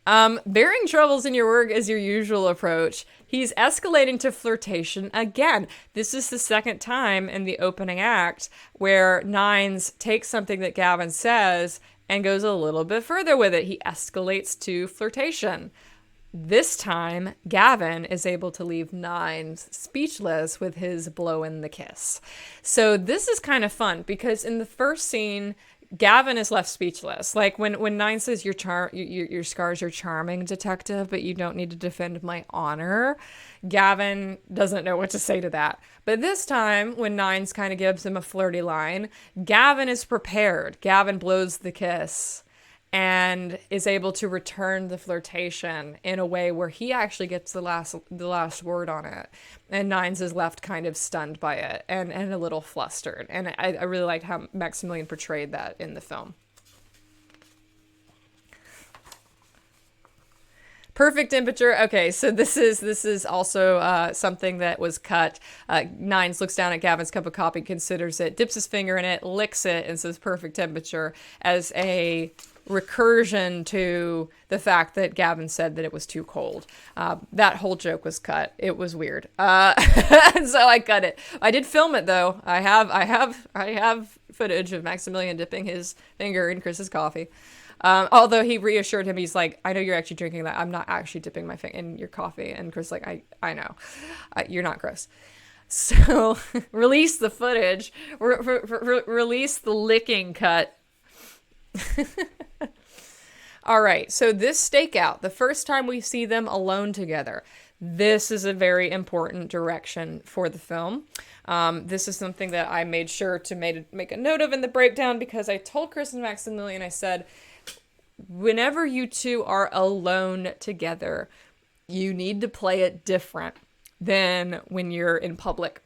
Bearing troubles in your work is your usual approach. He's escalating to flirtation again. This is the second time in the opening act where Nines takes something that Gavin says and goes a little bit further with it. He escalates to flirtation. This time, Gavin is able to leave Nines speechless with his blow in the kiss. So this is kind of fun, because in the first scene, Gavin is left speechless. Like when Nine says your scars are charming, detective, but you don't need to defend my honor. Gavin doesn't know what to say to that. But this time, when Nines kind of gives him a flirty line, Gavin is prepared. Gavin blows the kiss and is able to return the flirtation in a way where he actually gets the last word on it. And Nines is left kind of stunned by it and a little flustered. And I really liked how Maximilian portrayed that in the film. Perfect temperature. Okay, so this is also something that was cut. Nines looks down at Gavin's cup of coffee, considers it, dips his finger in it, licks it, and says perfect temperature as a recursion to the fact that Gavin said that it was too cold. That whole joke was cut. It was weird. So I cut it. I did film it though. I have footage of Maximilian dipping his finger in Chris's coffee. Although he reassured him, he's like, I know you're actually drinking that. I'm not actually dipping my finger in your coffee. And Chris like, I know. You're not gross. So release the footage. Release the licking cut. All right, so this stakeout, the first time we see them alone together, this is a very important direction for the film. This is something that I made sure to make a note of in the breakdown, because I told Chris and Maximilian, I said, whenever you two are alone together, you need to play it different than when you're in public.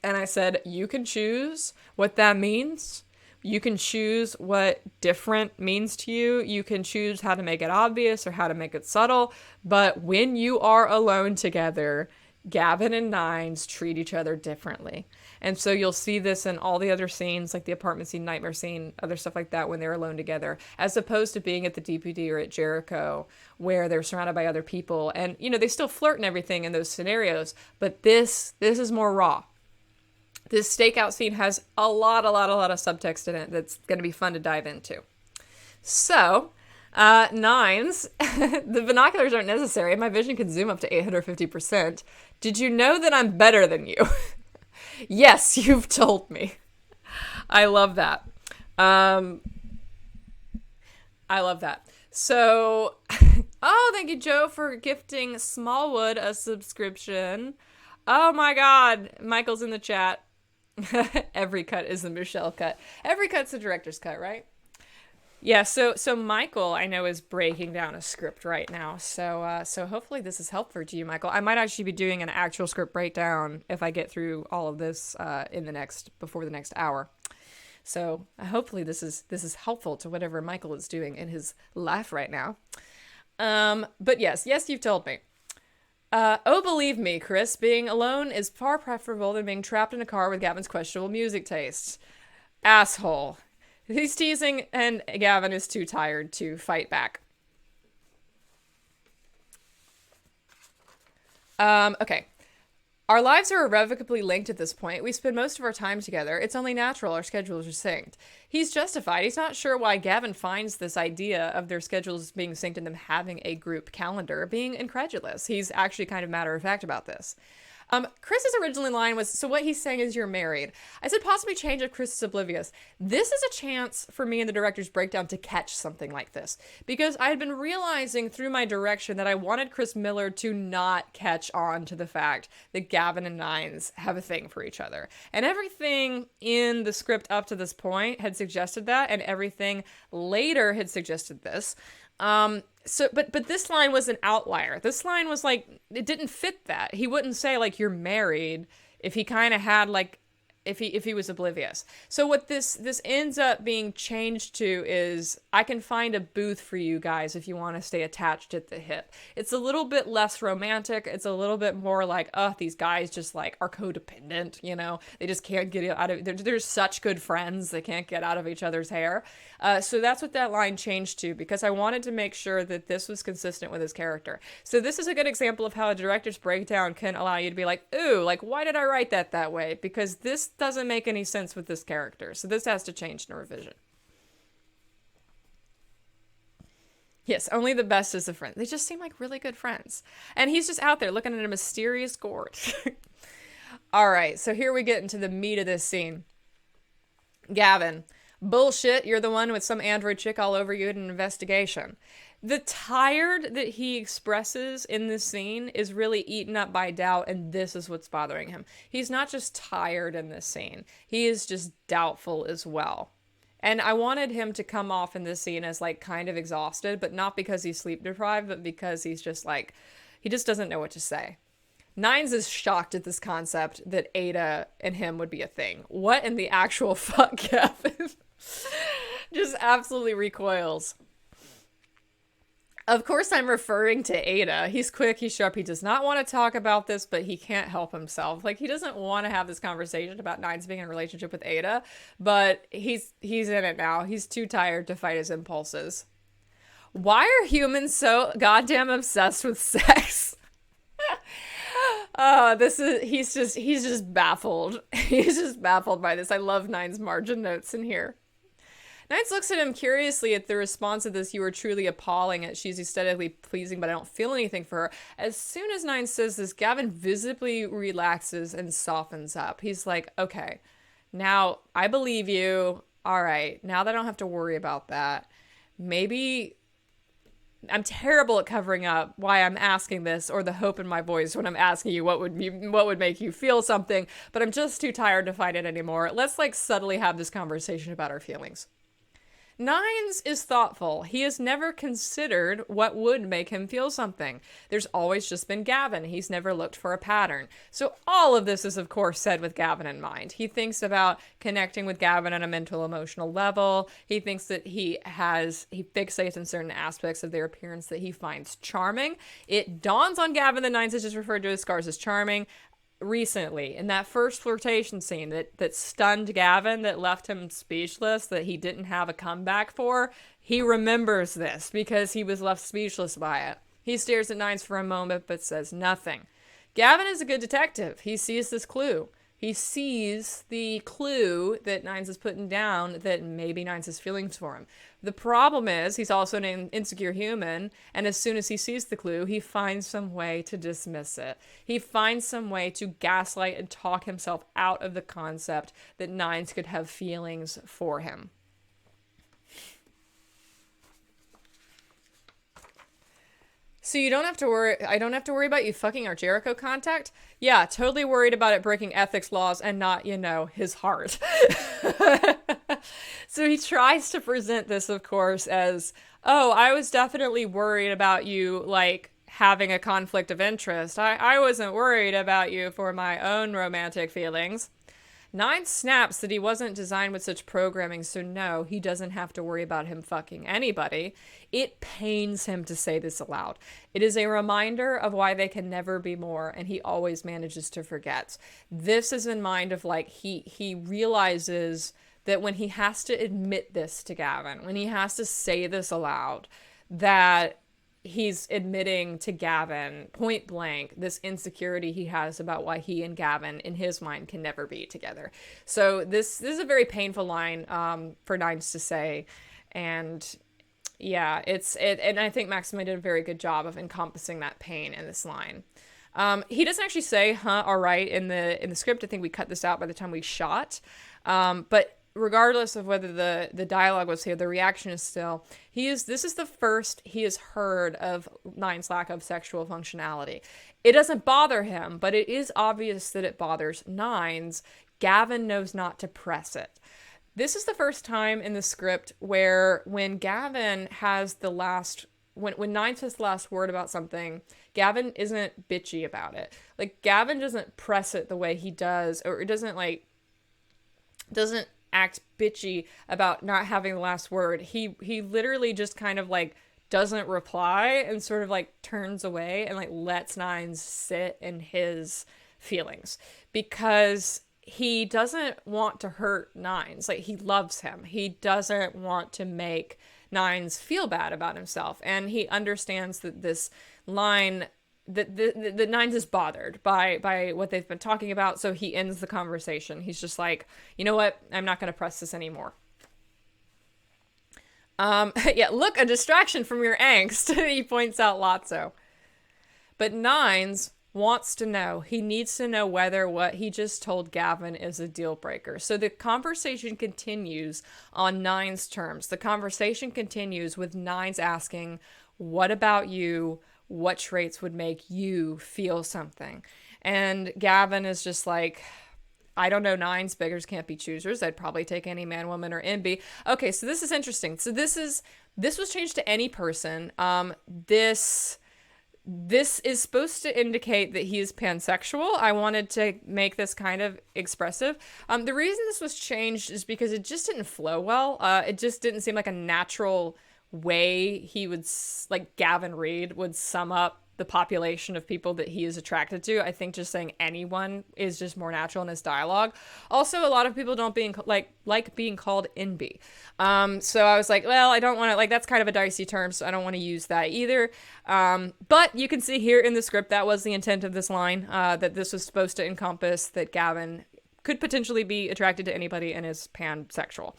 And I said, you can choose what that means. You can choose what different means to you. You can choose how to make it obvious or how to make it subtle. But when you are alone together, Gavin and Nines treat each other differently. And so you'll see this in all the other scenes, like the apartment scene, nightmare scene, other stuff like that, when they're alone together, as opposed to being at the DPD or at Jericho, where they're surrounded by other people. And, you know, they still flirt and everything in those scenarios, but this is more raw. This stakeout scene has a lot of subtext in it that's going to be fun to dive into. So, Nines, the binoculars aren't necessary. My vision can zoom up to 850%. Did you know that I'm better than you? Yes, you've told me. I love that. I love that. So, oh, thank you, Joe, for gifting Smallwood a subscription. Oh my God, Michael's in the chat. Every cut is the Michelle cut. Every cut's the director's cut, right? Yeah, so Michael, I know, is breaking down a script right now. So hopefully this is helpful to you, Michael. I might actually be doing an actual script breakdown if I get through all of this before the next hour. So hopefully this is helpful to whatever Michael is doing in his life right now. But yes, you've told me. Oh, believe me, Chris, being alone is far preferable than being trapped in a car with Gavin's questionable music tastes. Asshole. He's teasing, and Gavin is too tired to fight back. Okay. Our lives are irrevocably linked at this point. We spend most of our time together. It's only natural our schedules are synced. He's justified. He's not sure why Gavin finds this idea of their schedules being synced and them having a group calendar being incredulous. He's actually kind of matter-of-fact about this. Chris's original line was, so what he's saying is you're married. I said possibly change if Chris is oblivious. This is a chance for me in the director's breakdown to catch something like this, because I had been realizing through my direction that I wanted Chris Miller to not catch on to the fact that Gavin and Nines have a thing for each other. And everything in the script up to this point had suggested that, and everything later had suggested this. But this line was an outlier. This line was like, it didn't fit that. He wouldn't say like you're married if he kind of had like, if he was oblivious. So what this ends up being changed to is, I can find a booth for you guys if you want to stay attached at the hip. It's a little bit less romantic. It's a little bit more like, oh, these guys just like are codependent, you know? They just can't get out of, they're such good friends. They can't get out of each other's hair. So that's what that line changed to, because I wanted to make sure that this was consistent with his character. So this is a good example of how a director's breakdown can allow you to be like, ooh, like, why did I write that way? Because this doesn't make any sense with this character. So this has to change in a revision. Yes, only the best is a friend. They just seem like really good friends. And he's just out there looking at a mysterious gourd. All right, so here we get into the meat of this scene. Gavin. Bullshit, you're the one with some android chick all over you in an investigation. The tired that he expresses in this scene is really eaten up by doubt, and this is what's bothering him. He's not just tired in this scene. He is just doubtful as well. And I wanted him to come off in this scene as like kind of exhausted, but not because he's sleep deprived, but because he's just like, he just doesn't know what to say. Nines is shocked at this concept that Ada and him would be a thing. What in the actual fuck, Gavin? Just absolutely recoils. Of course, I'm referring to Ada. He's quick, he's sharp, he does not want to talk about this, but he can't help himself. Like, he doesn't want to have this conversation about Nines being in a relationship with Ada, but he's in it now. He's too tired to fight his impulses. Why are humans so goddamn obsessed with sex? He's just baffled. He's just baffled by this. I love Nines' margin notes in here. Nines looks at him curiously at the response of this, "You are truly appalling at she's aesthetically pleasing, but I don't feel anything for her." As soon as Nines says this, Gavin visibly relaxes and softens up. He's like, okay, now I believe you. All right, now that I don't have to worry about that. Maybe I'm terrible at covering up why I'm asking this, or the hope in my voice when I'm asking you what would make you feel something, but I'm just too tired to fight it anymore. Let's like subtly have this conversation about our feelings. Nines is thoughtful. He has never considered what would make him feel something. There's always just been Gavin. He's never looked for a pattern. So all of this is, of course, said with Gavin in mind. He thinks about connecting with Gavin on a mental, emotional level. He thinks that he fixates on certain aspects of their appearance that he finds charming. It dawns on Gavin that Nines is just referred to his scars as charming. Recently, in that first flirtation scene that stunned Gavin, that left him speechless, that he didn't have a comeback for, he remembers this because he was left speechless by it. He stares at Nines for a moment but says nothing. Gavin is a good detective. He sees this clue. He sees the clue that Nines is putting down, that maybe Nines is feelings for him. The problem is he's also an insecure human, and as soon as he sees the clue, he finds some way to dismiss it. He finds some way to gaslight and talk himself out of the concept that Nines could have feelings for him. So you don't have to worry, I don't have to worry about you fucking our Jericho contact? Yeah, totally worried about it breaking ethics laws and not, his heart. So he tries to present this, of course, as, oh, I was definitely worried about you, like, having a conflict of interest. I wasn't worried about you for my own romantic feelings. Nines snaps that he wasn't designed with such programming, so no, he doesn't have to worry about him fucking anybody. It pains him to say this aloud. It is a reminder of why they can never be more, and he always manages to forget. This is in mind of, like, he realizes that when he has to admit this to Gavin, when he has to say this aloud, that he's admitting to Gavin point blank this insecurity he has about why he and Gavin in his mind can never be together. So this is a very painful line for Nines to say, and yeah, and I think Maximilian did a very good job of encompassing that pain in this line. He doesn't actually say huh, all right in the script. I think we cut this out by the time we shot, but regardless of whether the dialogue was here, the reaction is still, this is the first he has heard of Nines' lack of sexual functionality. It doesn't bother him, but it is obvious that it bothers Nines. Gavin knows not to press it. This is the first time in the script where when Gavin has the last when Nine says the last word about something, Gavin isn't bitchy about it. Like Gavin doesn't press it the way he does, or it doesn't act bitchy about not having the last word. He literally just kind of like doesn't reply and sort of like turns away and like lets Nines sit in his feelings because he doesn't want to hurt Nines. Like he loves him. He doesn't want to make Nines feel bad about himself. And he understands that this line that Nines is bothered by what they've been talking about, so he ends the conversation. He's just like, you know what? I'm not going to press this anymore. Yeah, look, a distraction from your angst, he points out Lotso. But Nines wants to know. He needs to know whether what he just told Gavin is a deal breaker. So the conversation continues on Nines' terms. The conversation continues with Nines asking, what about you? What traits would make you feel something? And Gavin is just like, I don't know, Nines, beggars can't be choosers. I'd probably take any man, woman, or NB. Okay, so this is interesting. So this was changed to any person. This is supposed to indicate that he is pansexual. I wanted to make this kind of expressive. The reason this was changed is because it just didn't flow well. It just didn't seem like a natural way he would, like Gavin Reed would sum up the population of people that he is attracted to. I think just saying anyone is just more natural in his dialogue. Also, a lot of people don't like being called NB. So I was like, well, I don't want to, like, that's kind of a dicey term, so I don't want to use that either. But you can see here in the script, that was the intent of this line, that this was supposed to encompass that Gavin could potentially be attracted to anybody and is pansexual.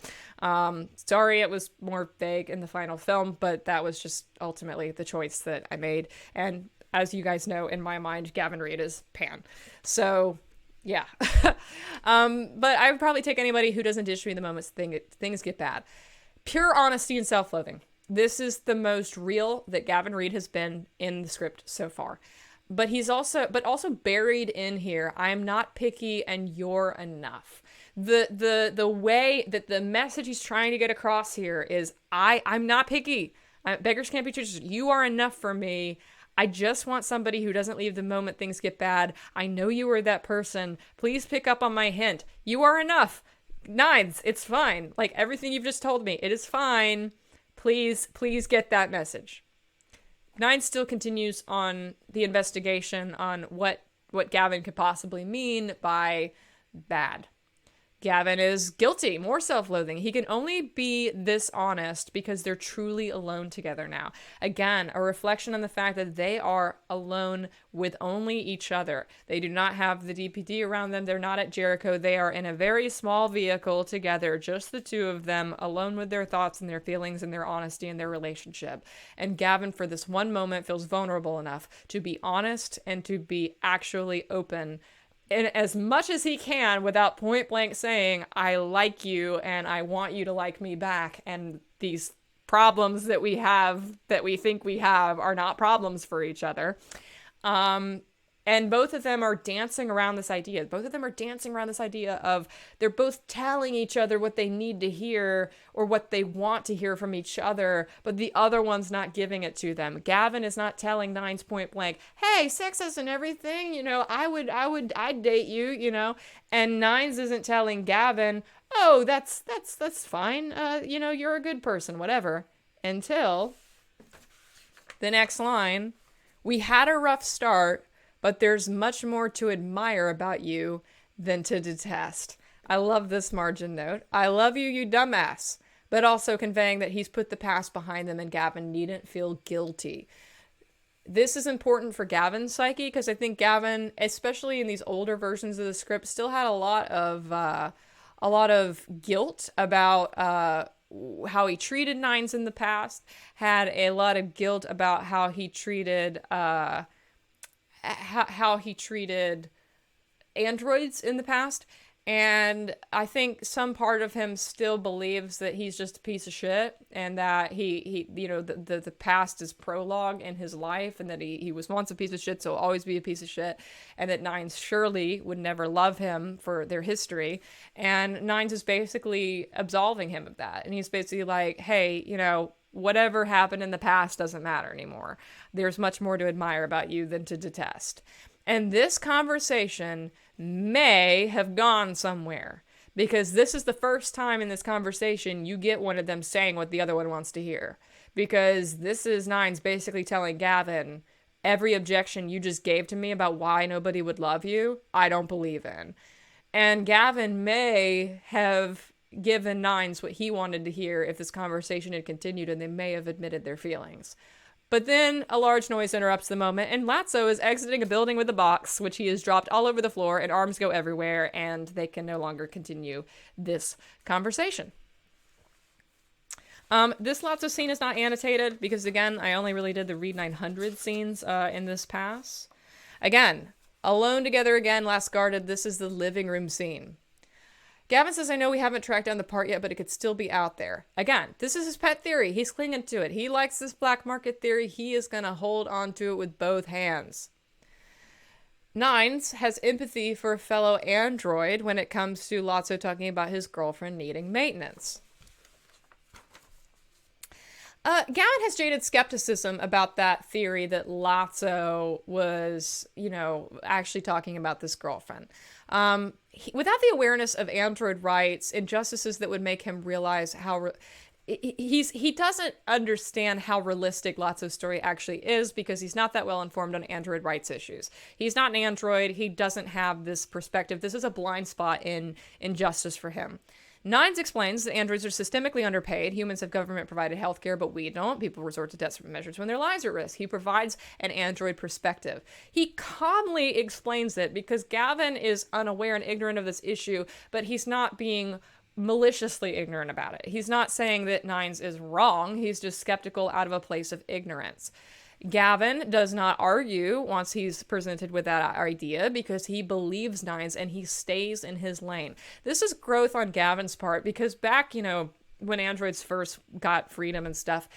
Sorry, it was more vague in the final film, but that was just ultimately the choice that I made. And as you guys know, in my mind, Gavin Reed is pan. So, yeah. But I would probably take anybody who doesn't ditch me the moment things get bad. Pure honesty and self-loathing. This is the most real that Gavin Reed has been in the script so far. But also buried in here, I am not picky and you're enough. The way that the message he's trying to get across here is I'm not picky. Beggars can't be choosers. You are enough for me. I just want somebody who doesn't leave the moment things get bad. I know you are that person. Please pick up on my hint. You are enough. Nines, it's fine. Like everything you've just told me, it is fine. Please get that message. Nine still continues on the investigation on what Gavin could possibly mean by bad. Gavin is guilty, more self-loathing. He can only be this honest because they're truly alone together now. Again, a reflection on the fact that they are alone with only each other. They do not have the DPD around them. They're not at Jericho. They are in a very small vehicle together, just the two of them, alone with their thoughts and their feelings and their honesty and their relationship. And Gavin, for this one moment, feels vulnerable enough to be honest and to be actually open and as much as he can without point blank saying, I like you and I want you to like me back. And these problems that we have, that we think we have, are not problems for each other. And both of them are dancing around this idea. Of they're both telling each other what they need to hear or what they want to hear from each other, but the other one's not giving it to them. Gavin is not telling Nines point blank, hey, sex isn't everything, you know, I'd date you, you know, and Nines isn't telling Gavin, oh, that's fine, you know, you're a good person, whatever, until the next line. We had a rough start, but there's much more to admire about you than to detest. I love this margin note. I love you, you dumbass. But also conveying that he's put the past behind them and Gavin needn't feel guilty. This is important for Gavin's psyche because I think Gavin, especially in these older versions of the script, still had a lot of guilt about how he treated Nines in the past. Had a lot of guilt about how he treated how he treated androids in the past. And I think some part of him still believes that he's just a piece of shit, and that he the past is prologue in his life, and that he was once a piece of shit, so he'll always be a piece of shit, and that Nines surely would never love him for their history. And Nines is basically absolving him of that. And he's basically like, hey, whatever happened in the past doesn't matter anymore. There's much more to admire about you than to detest. And this conversation may have gone somewhere, because this is the first time in this conversation you get one of them saying what the other one wants to hear. Because this is Nines basically telling Gavin, every objection you just gave to me about why nobody would love you, I don't believe in. And Gavin may have given Nines what he wanted to hear if this conversation had continued, and they may have admitted their feelings. But then a large noise interrupts the moment, and Lotso is exiting a building with a box, which he has dropped all over the floor, and arms go everywhere, and they can no longer continue this conversation. This Lotso scene is not annotated, because again, I only really did the Read 900 scenes in this pass. Again, alone together again, last guarded, this is the living room scene. Gavin says, I know we haven't tracked down the part yet, but it could still be out there. Again, this is his pet theory. He's clinging to it. He likes this black market theory. He is going to hold on to it with both hands. Nines has empathy for a fellow android when it comes to Lotso talking about his girlfriend needing maintenance. Gavin has jaded skepticism about that theory that Lotso was, actually talking about this girlfriend. Without the awareness of android rights, injustices that would make him realize how he doesn't understand how realistic Lotso's story actually is, because he's not that well informed on android rights issues. He's not an android. He doesn't have this perspective. This is a blind spot in injustice for him. Nines explains that androids are systemically underpaid. Humans have government-provided healthcare, but we don't. People resort to desperate measures when their lives are at risk. He provides an android perspective. He calmly explains it, because Gavin is unaware and ignorant of this issue, but he's not being maliciously ignorant about it. He's not saying that Nines is wrong. He's just skeptical out of a place of ignorance. Gavin does not argue once he's presented with that idea, because he believes Nines and he stays in his lane. This is growth on Gavin's part, because back, when androids first got freedom and stuff,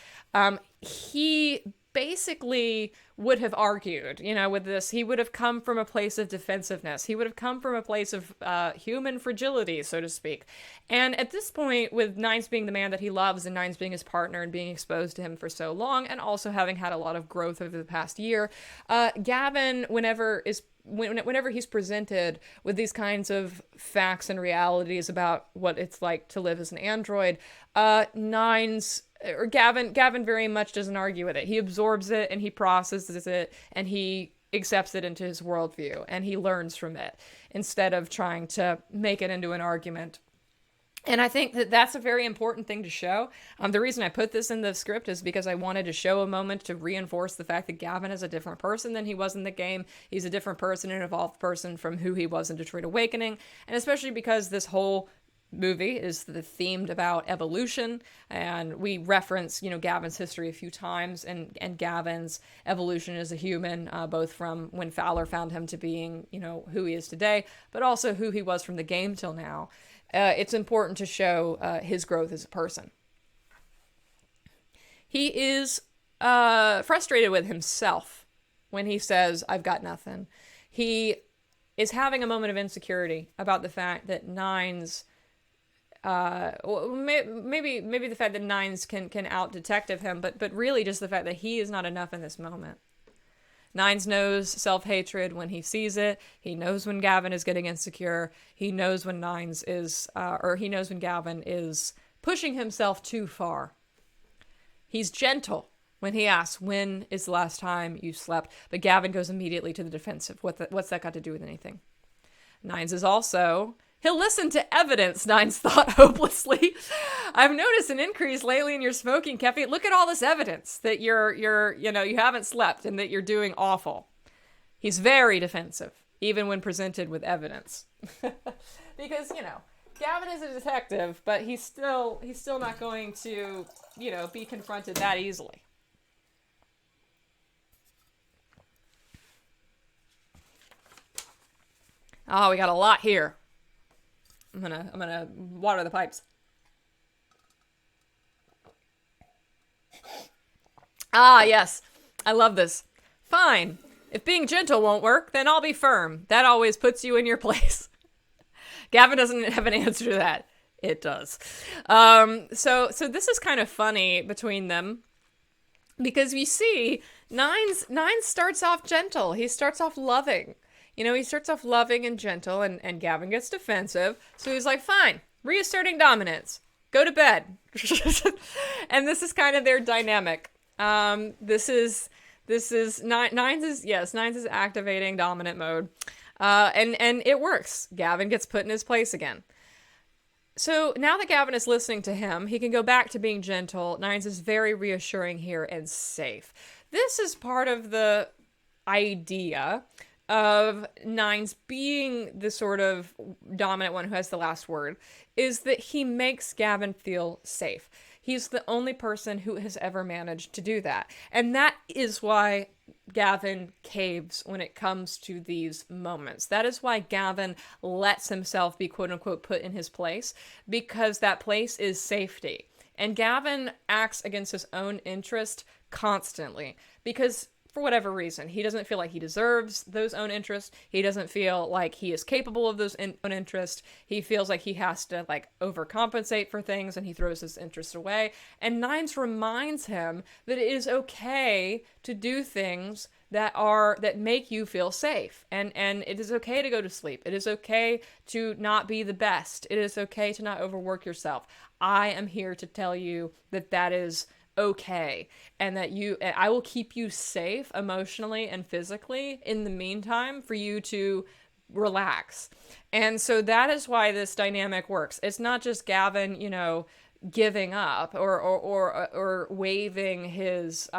he basically would have argued, with this. He would have come from a place of defensiveness. He would have come from a place of human fragility, so to speak. And at this point, with Nines being the man that he loves, and Nines being his partner and being exposed to him for so long, and also having had a lot of growth over the past year, Gavin, whenever he's presented with these kinds of facts and realities about what it's like to live as an android, Gavin very much doesn't argue with it. He absorbs it, and he processes it, and he accepts it into his worldview, and he learns from it instead of trying to make it into an argument. And I think that that's a very important thing to show. The reason I put this in the script is because I wanted to show a moment to reinforce the fact that Gavin is a different person than he was in the game. He's a different person, an evolved person from who he was in Detroit Awakening. And especially because this whole movie is themed about evolution, and we reference Gavin's history a few times, and Gavin's evolution as a human, both from when Fowler found him to being who he is today, but also who he was from the game till now. It's important to show his growth as a person. He is frustrated with himself when he says, I've got nothing. He is having a moment of insecurity about the fact that Nines, maybe the fact that Nines can out-detective him, but really just the fact that he is not enough in this moment. Nines knows self-hatred when he sees it. He knows when Gavin is getting insecure. He knows when Gavin is pushing himself too far. He's gentle when he asks, when is the last time you slept? But Gavin goes immediately to the defensive. What's that got to do with anything? Nines is also... He'll listen to evidence, Nines thought hopelessly. I've noticed an increase lately in your smoking, Keffy. Look at all this evidence that you haven't slept and that you're doing awful. He's very defensive, even when presented with evidence. Because, Gavin is a detective, but he's still not going to, be confronted that easily. Oh, we got a lot here. I'm gonna water the pipes. Ah, yes. I love this. Fine. If being gentle won't work, then I'll be firm. That always puts you in your place. Gavin doesn't have an answer to that. It does. So this is kind of funny between them because we see Nines starts off gentle. He starts off loving. He starts off loving and gentle, and Gavin gets defensive. So he's like, fine, reasserting dominance. Go to bed. And this is kind of their dynamic. Nines is activating dominant mode. And it works. Gavin gets put in his place again. So now that Gavin is listening to him, he can go back to being gentle. Nines is very reassuring here and safe. This is part of the idea of Nines being the sort of dominant one who has the last word, is that he makes Gavin feel safe. He's the only person who has ever managed to do that. And that is why Gavin caves when it comes to these moments. That is why Gavin lets himself be quote unquote put in his place, because that place is safety. And Gavin acts against his own interest constantly because for whatever reason, he doesn't feel like he deserves those own interests. He doesn't feel like he is capable of those own interests. He feels like he has to overcompensate for things, and he throws his interests away. And Nines reminds him that it is okay to do things that make you feel safe. And it is okay to go to sleep. It is okay to not be the best. It is okay to not overwork yourself. I am here to tell you that is okay, and that I will keep you safe emotionally and physically in the meantime for you to relax. And so that is why this dynamic works. It's not just Gavin, giving up or waiving his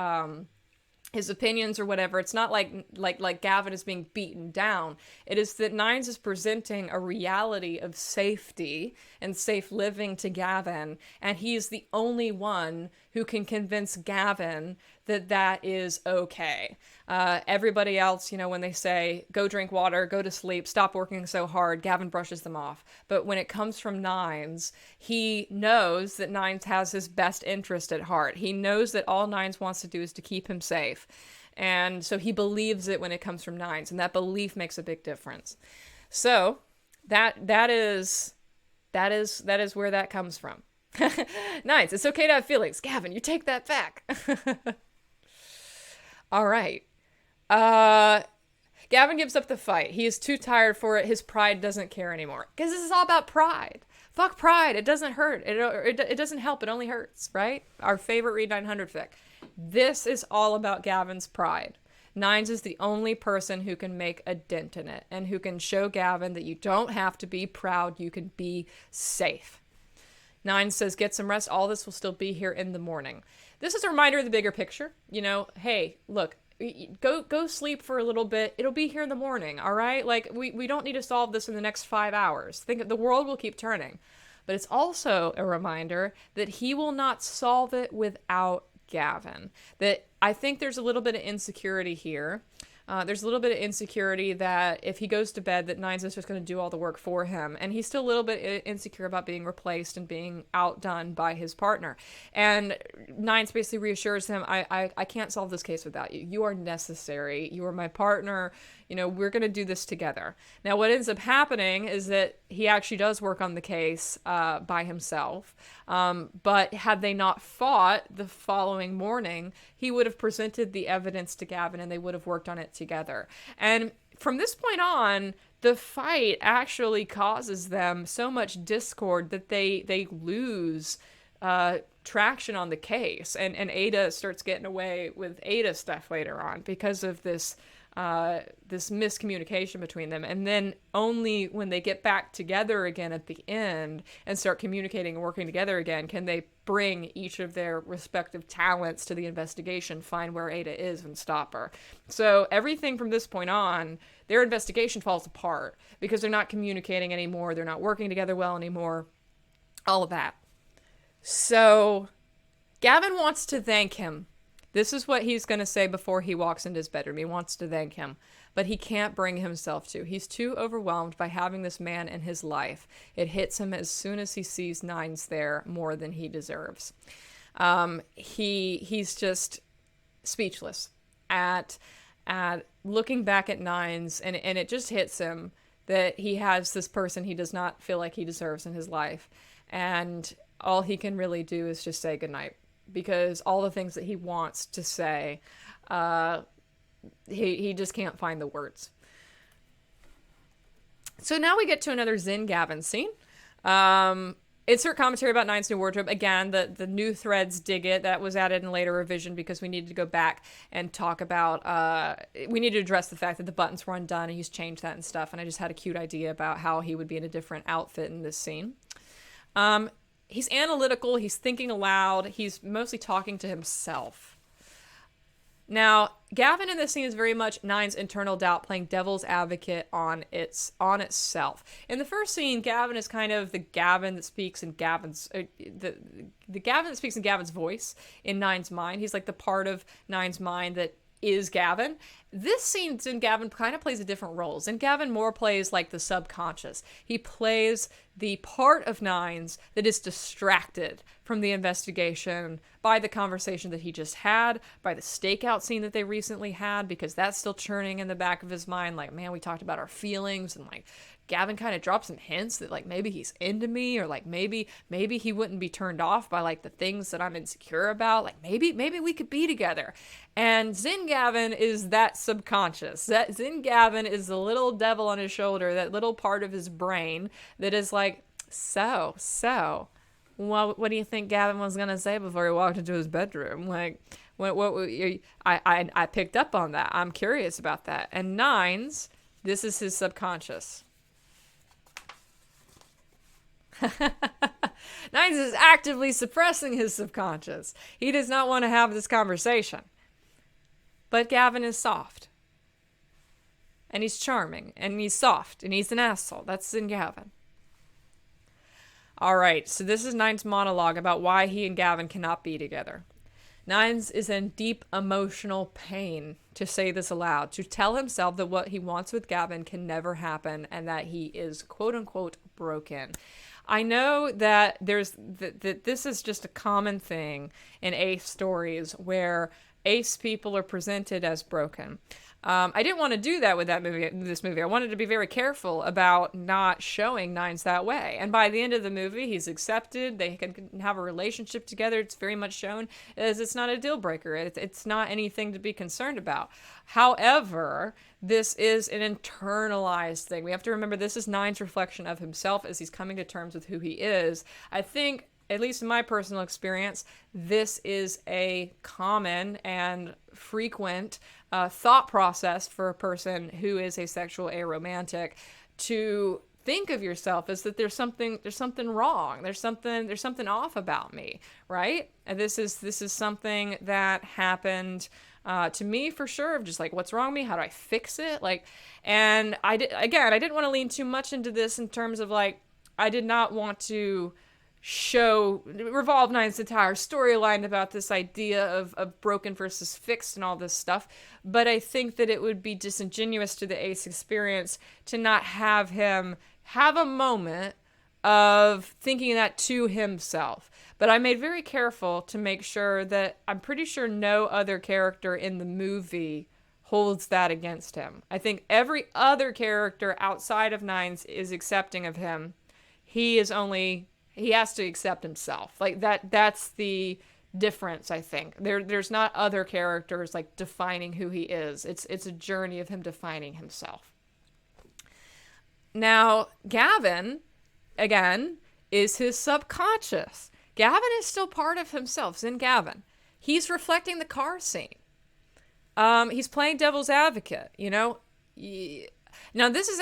opinions or whatever. It's not like Gavin is being beaten down. It is that Nines is presenting a reality of safety and safe living to Gavin, and he's the only one who can convince Gavin that is okay. Everybody else, when they say, go drink water, go to sleep, stop working so hard, Gavin brushes them off. But when it comes from Nines, he knows that Nines has his best interest at heart. He knows that all Nines wants to do is to keep him safe. And so he believes it when it comes from Nines, and that belief makes a big difference. So that is where that comes from. Nice. It's okay to have feelings. Gavin, you take that back. All right. Gavin gives up the fight. He is too tired for it. His pride doesn't care anymore. Because this is all about pride. Fuck pride. It doesn't hurt. It doesn't help. It only hurts, right? Our favorite Read 900 fic. This is all about Gavin's pride. Nines is the only person who can make a dent in it and who can show Gavin that you don't have to be proud. You can be safe. Nines says, get some rest. All this will still be here in the morning. This is a reminder of the bigger picture. Hey, look, go sleep for a little bit. It'll be here in the morning, all right? We don't need to solve this in the next 5 hours. Think the world will keep turning. But it's also a reminder that he will not solve it without Gavin. That I think there's a little bit of insecurity here. There's a little bit of insecurity that if he goes to bed, that Nines is just going to do all the work for him. And he's still a little bit insecure about being replaced and being outdone by his partner. And Nines basically reassures him, I can't solve this case without you. You are necessary. You are my partner. We're going to do this together. Now, what ends up happening is that he actually does work on the case by himself. But had they not fought the following morning, he would have presented the evidence to Gavin and they would have worked on it together. And from this point on, the fight actually causes them so much discord that they lose traction on the case. And Ada starts getting away with Ada stuff later on because of this miscommunication between them. And then only when they get back together again at the end and start communicating and working together again can they bring each of their respective talents to the investigation, find where Ada is, and stop her. So everything from this point on, their investigation falls apart because they're not communicating anymore, they're not working together well anymore, all of that. So Gavin wants to thank him. This is what he's going to say before he walks into his bedroom. He wants to thank him, but he can't bring himself to. He's too overwhelmed by having this man in his life. It hits him as soon as he sees Nines there more than he deserves. He's just speechless at looking back at Nines, and it just hits him that he has this person he does not feel like he deserves in his life. And all he can really do is just say goodnight, because all the things that he wants to say, he just can't find the words. So now we get to another Zen Gavin scene. Insert commentary about Nine's new wardrobe. Again, the new threads dig it. That was added in later revision because we needed to go back and talk about, we needed to address the fact that the buttons were undone and he's changed that and stuff. And I just had a cute idea about how he would be in a different outfit in this scene. He's analytical. He's thinking aloud. He's mostly talking to himself. Now, Gavin in this scene is very much Nine's internal doubt playing devil's advocate on itself. In the first scene, Gavin is kind of the Gavin that speaks in Gavin's the Gavin that speaks in Gavin's voice in Nine's mind. He's like the part of Nine's mind that is Gavin. This scene, Zen Gavin kind of plays a different role. Zen Gavin more plays like the subconscious. He plays the part of Nines that is distracted from the investigation by the conversation that he just had, by the stakeout scene that they recently had, because that's still churning in the back of his mind. Like, man, we talked about our feelings, and like Gavin kind of dropped some hints that like maybe he's into me, or like maybe he wouldn't be turned off by like the things that I'm insecure about. Like maybe we could be together. And Zen Gavin is that subconscious. That Zen Gavin is the little devil on his shoulder, that little part of his brain that is like, so, well, what do you think Gavin was gonna say before he walked into his bedroom? Like, I picked up on that. I'm curious about that. And Nines, this is his subconscious. Nines is actively suppressing his subconscious. He does not want to have this conversation. But Gavin is soft. And he's charming. And he's soft. And he's an asshole. That's in Gavin. Alright, so this is Nine's monologue about why he and Gavin cannot be together. Nines is in deep emotional pain to say this aloud, to tell himself that what he wants with Gavin can never happen and that he is quote-unquote broken. I know that that this is just a common thing in ace stories where ace people are presented as broken. I didn't want to do that with this movie. I wanted to be very careful about not showing Nines that way. And by the end of the movie, he's accepted. They can have a relationship together. It's very much shown as it's not a deal breaker. It's not anything to be concerned about. However, this is an internalized thing. We have to remember this is Nines' reflection of himself as he's coming to terms with who he is. I think, at least in my personal experience, this is a common and frequent thought process for a person who is asexual, aromantic, to think of yourself as that there's something wrong, there's something off about me, right? And this is something that happened to me for sure, of just like, what's wrong with me? How do I fix it? Like, and I didn't want to lean too much into this in terms of like, I did not want to revolve Nine's entire storyline about this idea of broken versus fixed and all this stuff. But I think that it would be disingenuous to the ace experience to not have him have a moment of thinking that to himself. But I made very careful to make sure that I'm pretty sure no other character in the movie holds that against him. I think every other character outside of Nines is accepting of him. He has to accept himself. Like that's the difference, I think. There's not other characters like defining who he is. It's a journey of him defining himself. Now, Gavin, again, is his subconscious. Gavin is still part of himself. Zen Gavin. He's reflecting the car scene. He's playing devil's advocate, you know? Now, this is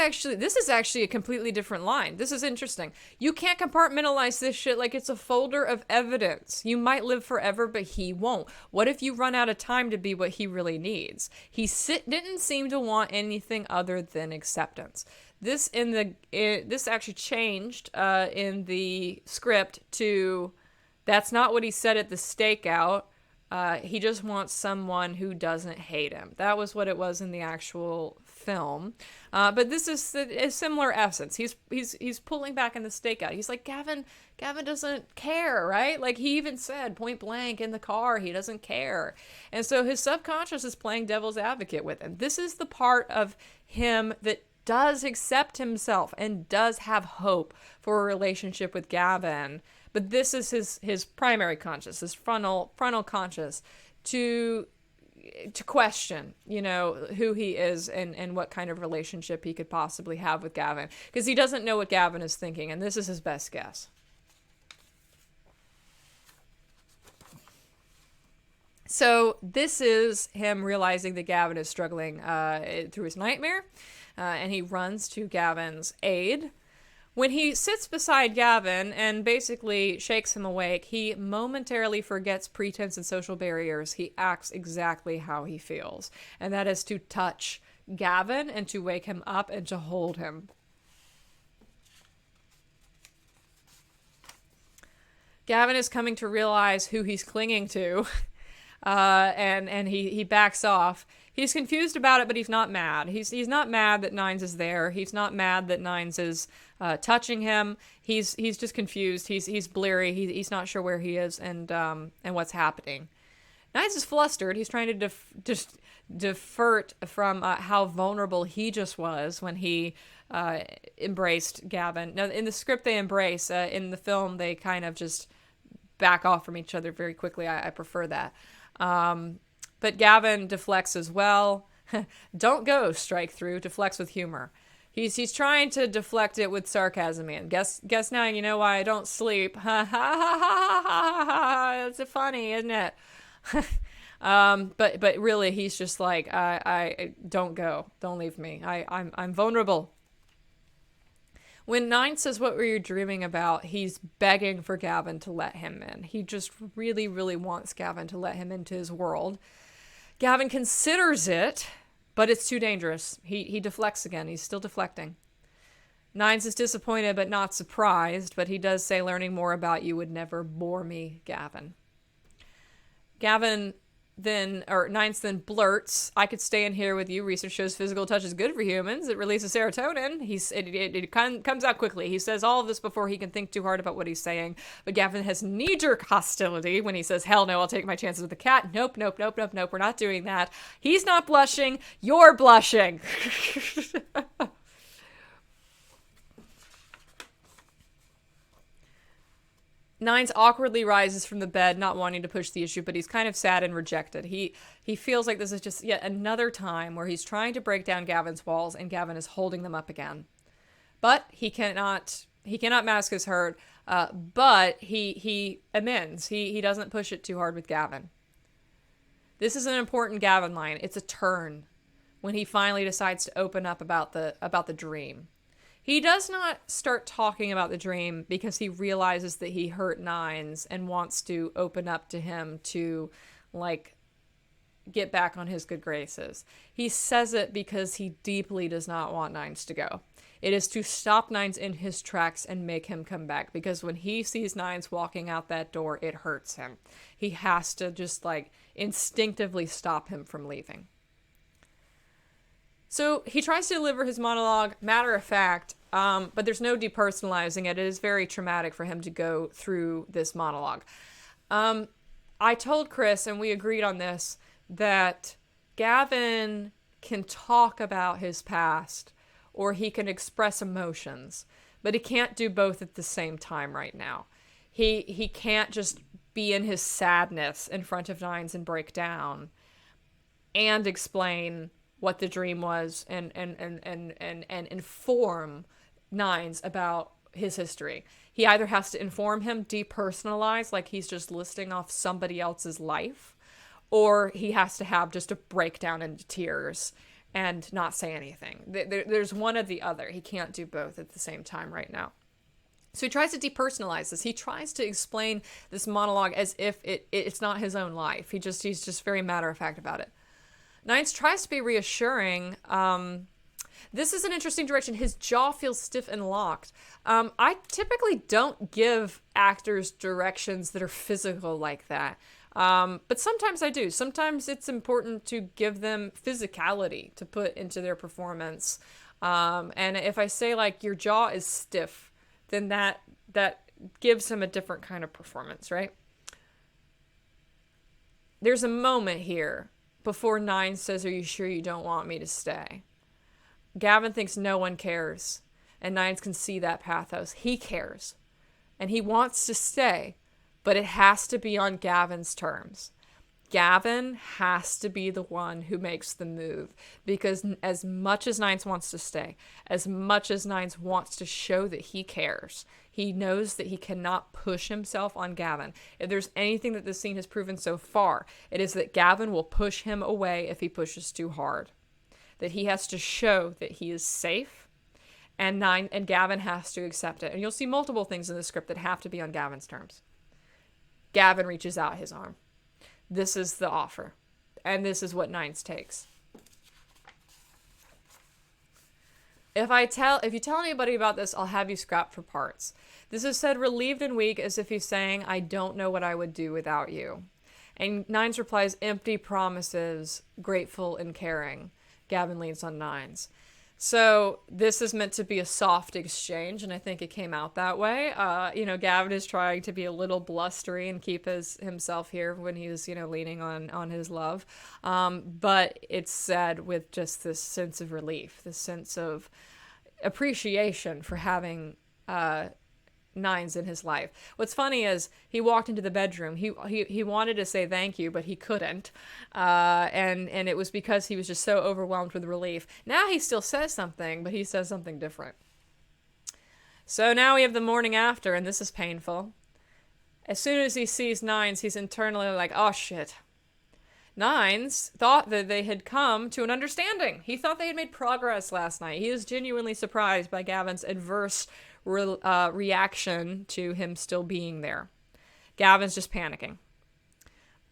actually a completely different line. This is interesting. You can't compartmentalize this shit like it's a folder of evidence. You might live forever, but he won't. What if you run out of time to be what he really needs? Didn't seem to want anything other than acceptance. This actually changed in the script to, that's not what he said at the stakeout, He just wants someone who doesn't hate him. That was what it was in the actual film. But this is a similar essence. He's pulling back in the stakeout. He's like, Gavin doesn't care, right? Like, he even said point blank in the car, he doesn't care. And so his subconscious is playing devil's advocate with him. This is the part of him that does accept himself and does have hope for a relationship with Gavin. But this is his primary conscious, his frontal conscious, to question, who he is and what kind of relationship he could possibly have with Gavin. Because he doesn't know what Gavin is thinking, and this is his best guess. So this is him realizing that Gavin is struggling through his nightmare, and he runs to Gavin's aid. When he sits beside Gavin and basically shakes him awake, he momentarily forgets pretense and social barriers. He acts exactly how he feels, and that is to touch Gavin and to wake him up and to hold him. Gavin is coming to realize who he's clinging to, and he backs off. He's confused about it, but he's not mad. He's not mad that Nines is there. He's not mad that Nines is touching him. He's just confused. He's bleary. He's not sure where he is and what's happening. Nines is flustered. He's trying to just divert from how vulnerable he just was when he embraced Gavin. Now, in the script they embrace. In the film, they kind of just back off from each other very quickly. I prefer that. But Gavin deflects as well. Don't go, strike through. Deflects with humor. He's trying to deflect it with sarcasm. And guess now you know why I don't sleep. Ha ha ha ha ha ha. It's funny, isn't it? But really, he's just like, I don't go. Don't leave me. I'm vulnerable. When Nine says, "What were you dreaming about?" he's begging for Gavin to let him in. He just really, really wants Gavin to let him into his world. Gavin considers it, but it's too dangerous. He deflects again. He's still deflecting. Nines is disappointed but not surprised, but he does say, "Learning more about you would never bore me, Gavin." Nines then blurts, "I could stay in here with you. Research shows physical touch is good for humans. It releases serotonin." It comes out quickly. He says all of this before he can think too hard about what he's saying. But Gavin has knee-jerk hostility when he says, "Hell no, I'll take my chances with the cat." Nope, we're not doing that. He's not blushing. You're blushing. Nines awkwardly rises from the bed, not wanting to push the issue, but he's kind of sad and rejected. He feels like this is just yet another time where he's trying to break down Gavin's walls, and Gavin is holding them up again. But he cannot mask his hurt, but he amends. He doesn't push it too hard with Gavin. This is an important Gavin line. It's a turn when he finally decides to open up about the dream. He does not start talking about the dream because he realizes that he hurt Nines and wants to open up to him to, like, get back on his good graces. He says it because he deeply does not want Nines to go. It is to stop Nines in his tracks and make him come back, because when he sees Nines walking out that door, it hurts him. He has to just, like, instinctively stop him from leaving. So he tries to deliver his monologue, matter of fact, but there's no depersonalizing it. It is very traumatic for him to go through this monologue. I told Chris, and we agreed on this, that Gavin can talk about his past or he can express emotions, but he can't do both at the same time right now. He can't just be in his sadness in front of Nines and break down and explain what the dream was and inform Nines about his history. He either has to inform him, depersonalize, like he's just listing off somebody else's life, or he has to have just a breakdown into tears and not say anything. There's one or the other. He can't do both at the same time right now. So he tries to depersonalize this. He tries to explain this monologue as if it's not his own life. He's just very matter-of-fact about it. Nines tries to be reassuring. This is an interesting direction. His jaw feels stiff and locked. I typically don't give actors directions that are physical like that. But sometimes I do. Sometimes it's important to give them physicality to put into their performance. And if I say like your jaw is stiff, then that gives him a different kind of performance, right? There's a moment here before Nine says, "Are you sure you don't want me to stay?" Gavin thinks no one cares, and Nines can see that pathos. He cares, and he wants to stay, but it has to be on Gavin's terms. Gavin has to be the one who makes the move, because as much as Nines wants to stay, as much as Nines wants to show that he cares, he knows that he cannot push himself on Gavin. If there's anything that this scene has proven so far, it is that Gavin will push him away if he pushes too hard. That he has to show that he is safe, and Gavin has to accept it. And you'll see multiple things in the script that have to be on Gavin's terms. Gavin reaches out his arm. This is the offer. And this is what Nines takes. If you tell anybody about this, I'll have you scrapped for parts. This is said relieved and weak, as if he's saying, "I don't know what I would do without you." And Nines replies, "Empty promises, grateful and caring." Gavin leans on Nines. So this is meant to be a soft exchange, and I think it came out that way. Gavin is trying to be a little blustery and keep himself here when he's, leaning on his love. But it's said with just this sense of relief, this sense of appreciation for having Nines in his life. What's funny is he walked into the bedroom. He wanted to say thank you, but he couldn't. And it was because he was just so overwhelmed with relief. Now he still says something, but he says something different. So now we have the morning after, and this is painful. As soon as he sees Nines, he's internally like, "Oh shit." Nines thought that they had come to an understanding. He thought they had made progress last night. He is genuinely surprised by Gavin's adverse reaction to him still being there. Gavin's just panicking.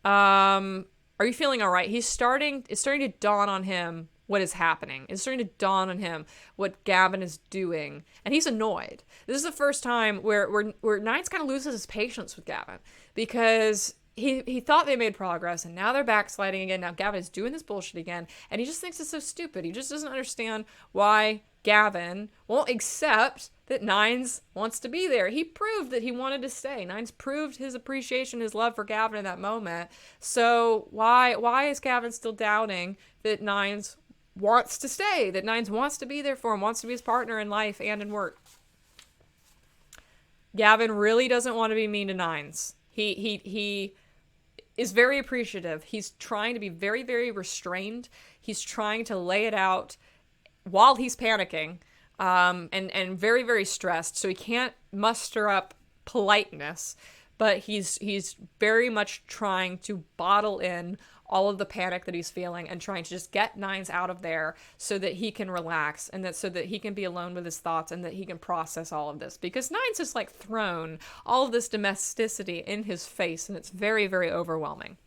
Are you feeling all right? It's starting to dawn on him what is happening. It's starting to dawn on him what Gavin is doing, and he's annoyed. This is the first time where Nines kind of loses his patience with Gavin, because he thought they made progress, and now they're backsliding again. Now Gavin is doing this bullshit again, and he just thinks it's so stupid. He just doesn't understand why Gavin won't accept that Nines wants to be there. He proved that he wanted to stay. Nines proved his appreciation, his love for Gavin in that moment. So why is Gavin still doubting that Nines wants to stay, that Nines wants to be there for him, wants to be his partner in life and in work? Gavin really doesn't want to be mean to Nines. He is very appreciative. He's trying to be very, very restrained. He's trying to lay it out while he's panicking, and very, very stressed. So he can't muster up politeness, but he's very much trying to bottle in all of the panic that he's feeling and trying to just get Nines out of there so that he can relax, and so that he can be alone with his thoughts, and that he can process all of this, because Nines has like thrown all of this domesticity in his face, and it's very, very overwhelming.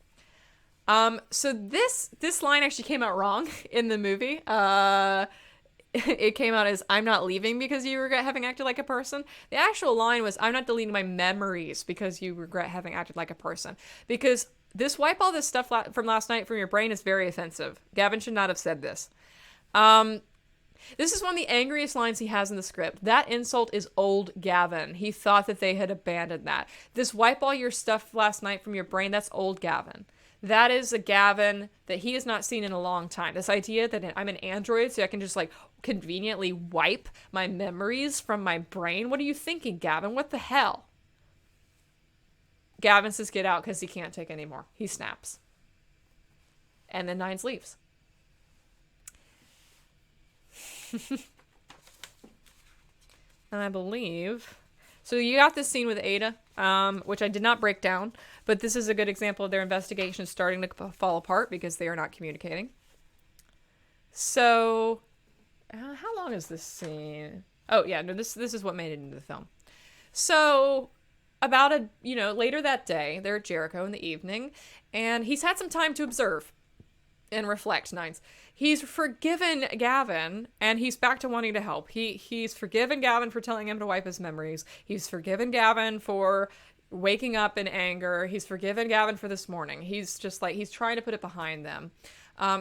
So this line actually came out wrong in the movie. It came out as, "I'm not leaving because you regret having acted like a person." The actual line was, "I'm not deleting my memories because you regret having acted like a person." Because this "wipe all this stuff from last night from your brain" is very offensive. Gavin should not have said this. This is one of the angriest lines he has in the script. That insult is old Gavin. He thought that they had abandoned that. This "wipe all your stuff last night from your brain," that's old Gavin. That is a Gavin that he has not seen in a long time. This idea that I'm an android, so I can just like conveniently wipe my memories from my brain. What are you thinking, Gavin? What the hell? Gavin says get out because he can't take anymore. He snaps. And then Nines leaves. And I believe... So you got this scene with Ada, which I did not break down, but this is a good example of their investigation starting to fall apart because they are not communicating. So, how long is this scene? Oh yeah, no, this is what made it into the film. So, about later that day, they're at Jericho in the evening, and he's had some time to observe and reflect. Nines. He's forgiven Gavin, and he's back to wanting to help. He's forgiven Gavin for telling him to wipe his memories. He's forgiven Gavin for waking up in anger. He's forgiven Gavin for this morning. He's just like, he's trying to put it behind them.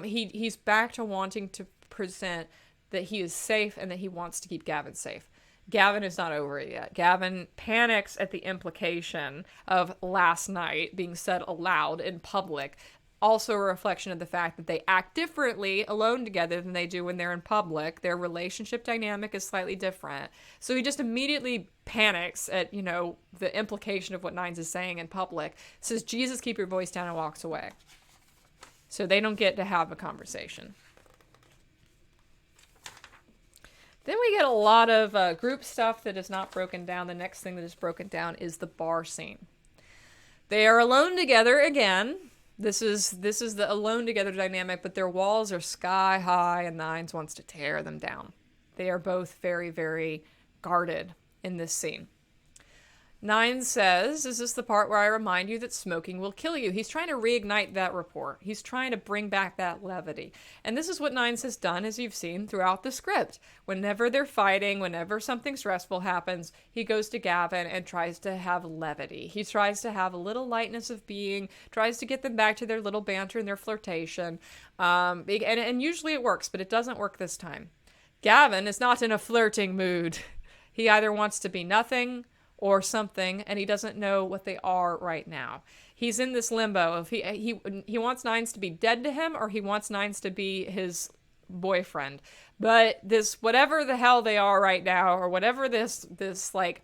He's back to wanting to present that he is safe and that he wants to keep Gavin safe. Gavin is not over it yet. Gavin panics at the implication of last night being said aloud in public. Also a reflection of the fact that they act differently alone together than they do when they're in public. Their relationship dynamic is slightly different. So he just immediately panics at, the implication of what Nines is saying in public. Says, Jesus, keep your voice down, and walks away. So they don't get to have a conversation. Then we get a lot of group stuff that is not broken down. The next thing that is broken down is the bar scene. They are alone together again. This is the alone together dynamic, but their walls are sky high and Nines wants to tear them down. They are both very, very guarded in this scene. Nines says, is this the part where I remind you that smoking will kill you? He's trying to reignite that rapport. He's trying to bring back that levity. And this is what Nines has done, as you've seen throughout the script. Whenever they're fighting, whenever something stressful happens, he goes to Gavin and tries to have levity. He tries to have a little lightness of being, tries to get them back to their little banter and their flirtation. And usually it works, but it doesn't work this time. Gavin is not in a flirting mood. He either wants to be nothing or something, and he doesn't know what they are right now. He's in this limbo of he wants Nines to be dead to him, or he wants Nines to be his boyfriend. But this, whatever the hell they are right now, or whatever this like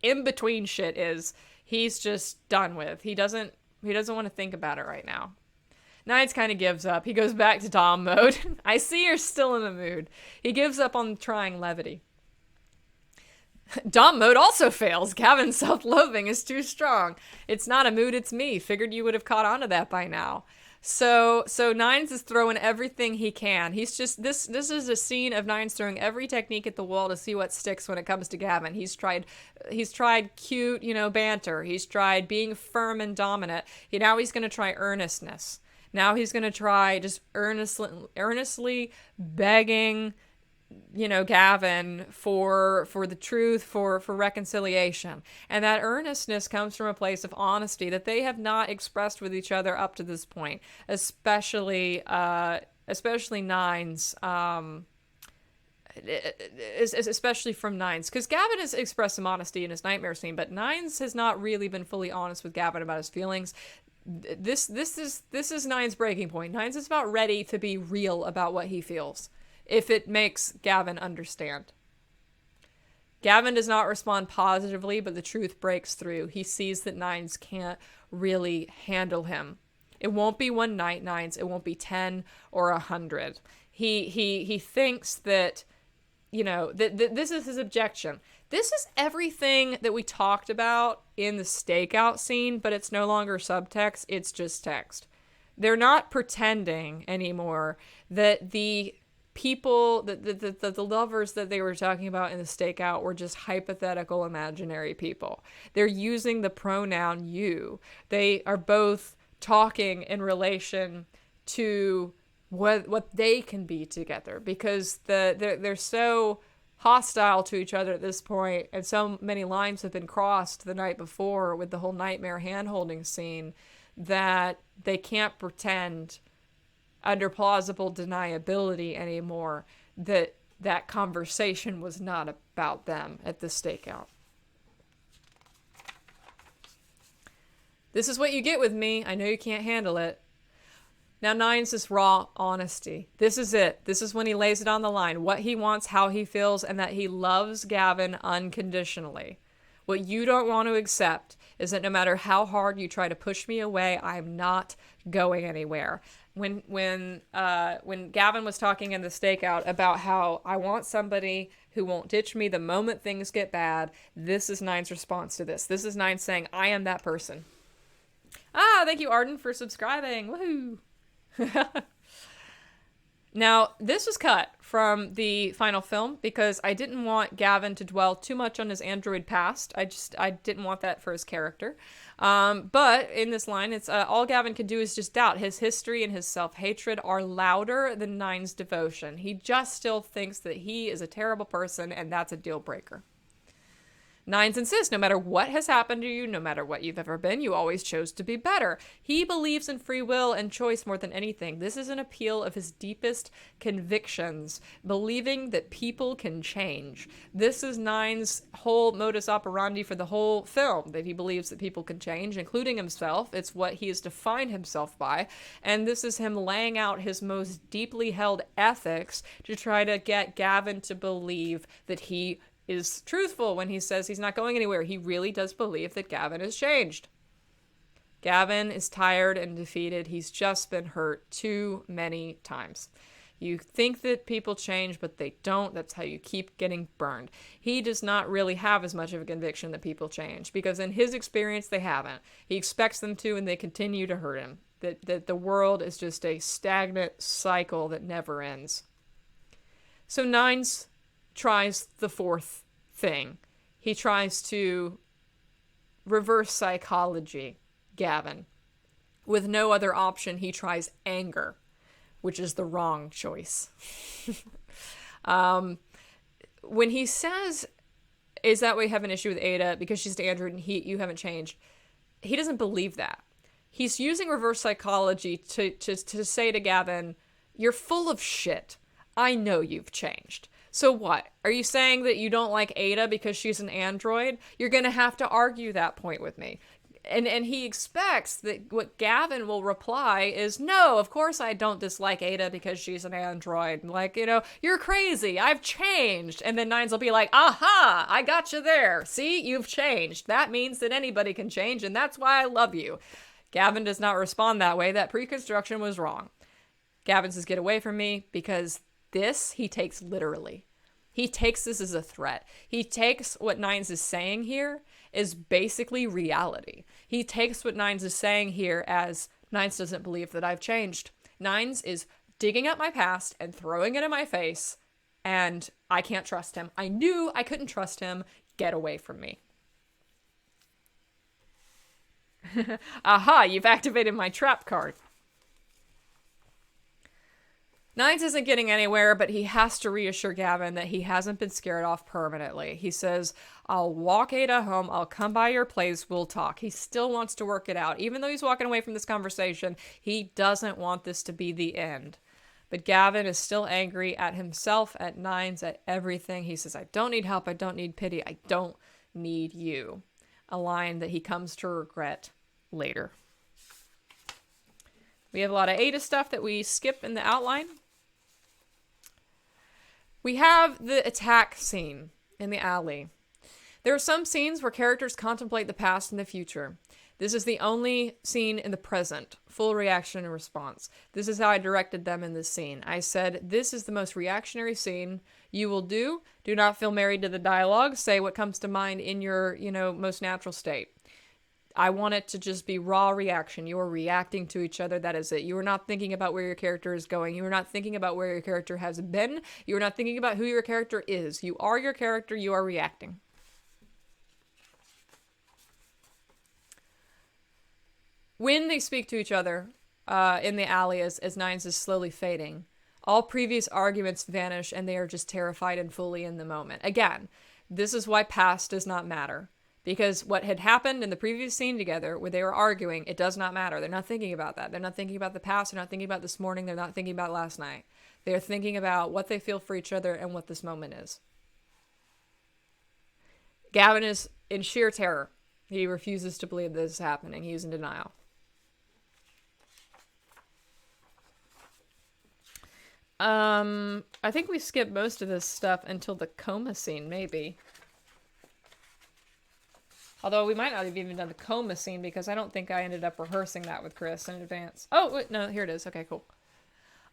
in between shit is, he's just done with. He doesn't want to think about it right now. Nines kind of gives up. He goes back to Dom mode. I see you're still in the mood. He gives up on trying levity. Dom mode also fails. Gavin's self-loathing is too strong. It's not a mood, it's me. Figured you would have caught on to that by now. So Nines is throwing everything he can. He's just, this is a scene of Nines throwing every technique at the wall to see what sticks when it comes to Gavin. He's tried cute, banter. He's tried being firm and dominant. Now he's going to try earnestness. Now he's going to try just earnestly begging, Gavin for the truth, for reconciliation. And that earnestness comes from a place of honesty that they have not expressed with each other up to this point, especially Nines, especially from Nines, because Gavin has expressed some honesty in his nightmare scene, but Nines has not really been fully honest with Gavin about his feelings. This is Nines' breaking point. Nines is about ready to be real about what he feels, if it makes Gavin understand. Gavin does not respond positively, but the truth breaks through. He sees that Nines can't really handle him. It won't be one night, Nines. It won't be 10 or 100. He thinks that, this is his objection. This is everything that we talked about in the stakeout scene, but it's no longer subtext. It's just text. They're not pretending anymore that the people, the lovers that they were talking about in the stakeout were just hypothetical imaginary people. They're using the pronoun you. They are both talking in relation to what they can be together, because they're so hostile to each other at this point, and so many lines have been crossed the night before with the whole nightmare hand-holding scene, that they can't pretend under plausible deniability anymore that conversation was not about them at the stakeout. This is what you get with me. I know you can't handle it. Now, Nines is raw honesty. This is it. This is when he lays it on the line. What he wants, how he feels, and that he loves Gavin unconditionally. What you don't want to accept is that no matter how hard you try to push me away, I'm not going anywhere. When Gavin was talking in the stakeout about how I want somebody who won't ditch me the moment things get bad, this is Nine's response to this. This is Nine saying, I am that person. Thank you, Arden, for subscribing. Woohoo! Now, this was cut from the final film because I didn't want Gavin to dwell too much on his android past. I didn't want that for his character. But in this line, it's all Gavin can do is just doubt. His history and his self-hatred are louder than Nine's devotion. He just still thinks that he is a terrible person, and that's a deal breaker. Nines insists no matter what has happened to you, no matter what you've ever been, you always chose to be better. He believes in free will and choice more than anything. This is an appeal of his deepest convictions, believing that people can change. This is Nine's whole modus operandi for the whole film, that he believes that people can change, including himself. It's what he has defined himself by. And this is him laying out his most deeply held ethics to try to get Gavin to believe that he is truthful when he says he's not going anywhere. He really does believe that Gavin has changed. Gavin is tired and defeated. He's just been hurt too many times. You think that people change, but they don't. That's how you keep getting burned. He does not really have as much of a conviction that people change, because in his experience, they haven't. He expects them to, and they continue to hurt him. That the world is just a stagnant cycle that never ends. So Nines tries the fourth thing. He tries to reverse psychology Gavin. With no other option, he tries anger, which is the wrong choice. When he says, is that we have an issue with Ada because she's an android and you haven't changed, he doesn't believe that. He's using reverse psychology to say to Gavin, you're full of shit. I know you've changed. So what? Are you saying that you don't like Ada because she's an android? You're going to have to argue that point with me. And he expects that what Gavin will reply is, no, of course I don't dislike Ada because she's an android. Like, you're crazy. I've changed. And then Nines will be like, aha, I got you there. See, you've changed. That means that anybody can change, and that's why I love you. Gavin does not respond that way. That pre-construction was wrong. Gavin says, get away from me, because this he takes literally. He takes this as a threat. He takes what Nines is saying here is basically reality. He takes what Nines is saying here as, Nines doesn't believe that I've changed. Nines is digging up my past and throwing it in my face, and I can't trust him. I knew I couldn't trust him. Get away from me. Aha, you've activated my trap card. Nines isn't getting anywhere, but he has to reassure Gavin that he hasn't been scared off permanently. He says, I'll walk Ada home, I'll come by your place, we'll talk. He still wants to work it out. Even though he's walking away from this conversation, he doesn't want this to be the end. But Gavin is still angry at himself, at Nines, at everything. He says, I don't need help, I don't need pity, I don't need you. A line that he comes to regret later. We have a lot of Ada stuff that we skip in the outline. We have the attack scene in the alley. There are some scenes where characters contemplate the past and the future. This is the only scene in the present, full reaction and response. This is how I directed them in this scene. I said, this is the most reactionary scene you will do. Do not feel married to the dialogue. Say what comes to mind in your, most natural state. I want it to just be raw reaction. You are reacting to each other. That is it. You are not thinking about where your character is going. You are not thinking about where your character has been. You are not thinking about who your character is. You are your character. You are reacting. When they speak to each other in the alley as Nines is slowly fading, all previous arguments vanish and they are just terrified and fully in the moment. Again, this is why past does not matter. Because what had happened in the previous scene together, where they were arguing, it does not matter. They're not thinking about that. They're not thinking about the past. They're not thinking about this morning. They're not thinking about last night. They're thinking about what they feel for each other and what this moment is. Gavin is in sheer terror. He refuses to believe this is happening. He's in denial. I think we skipped most of this stuff until the coma scene, maybe. Although we might not have even done the coma scene because I don't think I ended up rehearsing that with Chris in advance. Oh, wait, no, here it is. Okay, cool.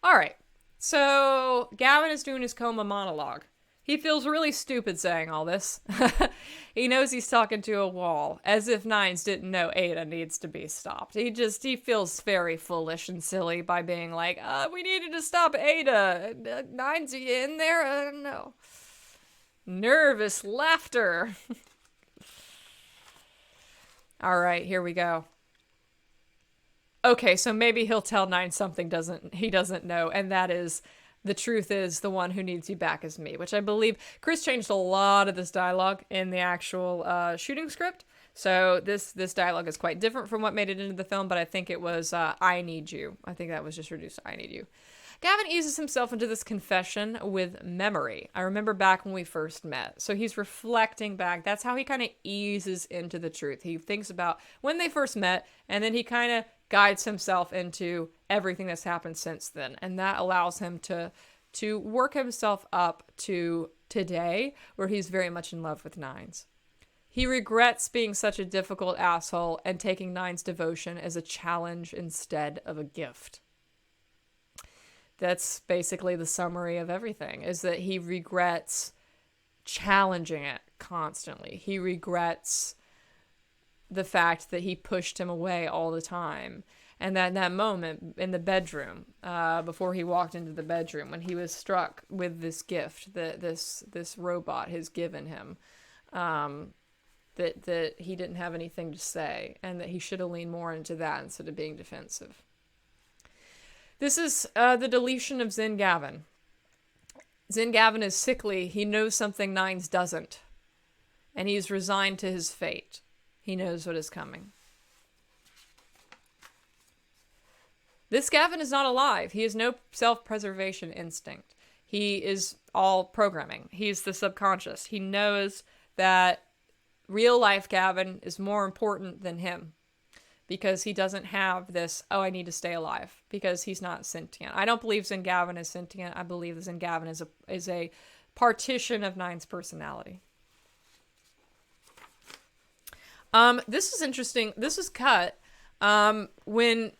All right. So Gavin is doing his coma monologue. He feels really stupid saying all this. He knows he's talking to a wall, as if Nines didn't know Ada needs to be stopped. He feels very foolish and silly by being like, we needed to stop Ada. Nines, are you in there? I don't know. Nervous laughter. All right, here we go. Okay, so maybe he'll tell Nines something he doesn't know, and that is The truth is the one who needs you back is me, which I believe Chris changed a lot of this dialogue in the actual shooting script. So this dialogue is quite different from what made it into the film, but I think it was I need you. I think that was just reduced to I need you. Gavin eases himself into this confession with memory. I remember back when we first met. So he's reflecting back. That's how he kind of eases into the truth. He thinks about when they first met, and then he kind of guides himself into everything that's happened since then. And that allows him to work himself up to today, where he's very much in love with Nines. He regrets being such a difficult asshole and taking Nine's devotion as a challenge instead of a gift. That's basically the summary of everything, is that he regrets challenging it constantly. He regrets the fact that he pushed him away all the time. And that moment in the bedroom, before he walked into the bedroom, when he was struck with this gift that this robot has given him, that he didn't have anything to say, and that he should have leaned more into that instead of being defensive. This is the deletion of Zen Gavin. Zen Gavin is sickly. He knows something Nines doesn't. And he's resigned to his fate. He knows what is coming. This Gavin is not alive. He has no self-preservation instinct. He is all programming. He's the subconscious. He knows that real life Gavin is more important than him. Because he doesn't have this, I need to stay alive, because he's not sentient. I don't believe Zen Gavin is sentient. I believe Zen Gavin is a partition of Nine's personality. This is interesting. This is cut when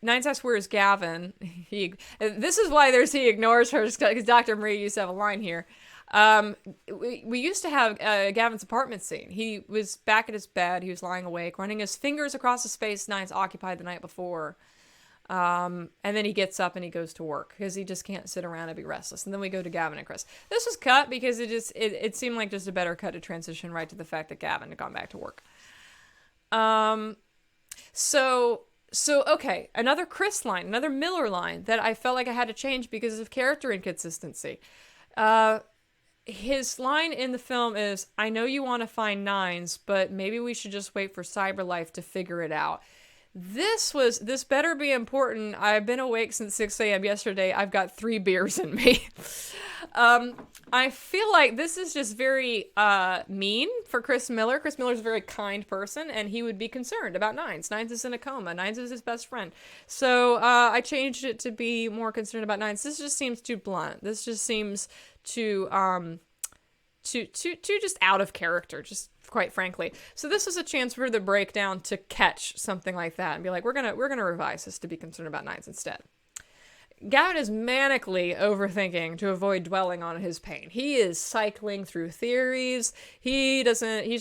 Nines asks where is Gavin. This is why he ignores her, because Dr. Marie used to have a line here. We used to have Gavin's apartment scene. He was back at his bed. He was lying awake, running his fingers across the space Nines occupied the night before. And then he gets up and he goes to work because he just can't sit around and be restless. And then we go to Gavin and Chris. This was cut because it seemed like just a better cut to transition right to the fact that Gavin had gone back to work. So okay, another Chris line, another Miller line that I felt like I had to change because of character inconsistency. His line in the film is, I know you want to find Nines, but maybe we should just wait for Cyberlife to figure it out. This better be important. I've been awake since 6 a.m. yesterday. I've got 3 beers in me. I feel like this is just very mean for Chris Miller. Chris Miller's a very kind person, and he would be concerned about Nines. Nines is in a coma. Nines is his best friend. So I changed it to be more concerned about Nines. This just seems too blunt. This just seems too just out of character, just quite frankly. So this is a chance for the breakdown to catch something like that and be like, we're gonna revise this to be concerned about Nines instead. Gavin is manically overthinking to avoid dwelling on his pain. He is cycling through theories. He's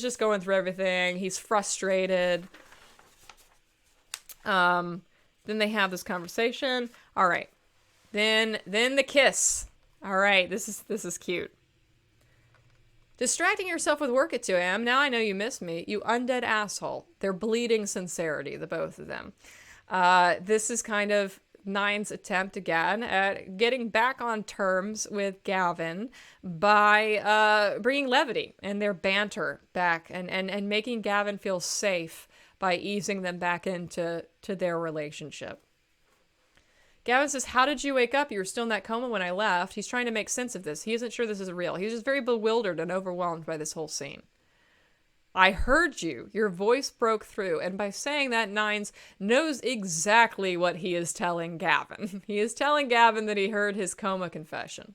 just going through everything. He's frustrated. Then they have this conversation. All right. Then the kiss. All right. This is cute. Distracting yourself with work at 2 a.m. Now I know you miss me. You undead asshole. They're bleeding sincerity, the both of them. This is kind of Nine's attempt again at getting back on terms with Gavin by bringing levity and their banter back and making Gavin feel safe by easing them back into their relationship. Gavin says, how did you wake up? You were still in that coma when I left. He's trying to make sense of this. He isn't sure this is real. He's just very bewildered and overwhelmed by this whole scene. I heard you. Your voice broke through. And by saying that, Nines knows exactly what he is telling Gavin. He is telling Gavin that he heard his coma confession.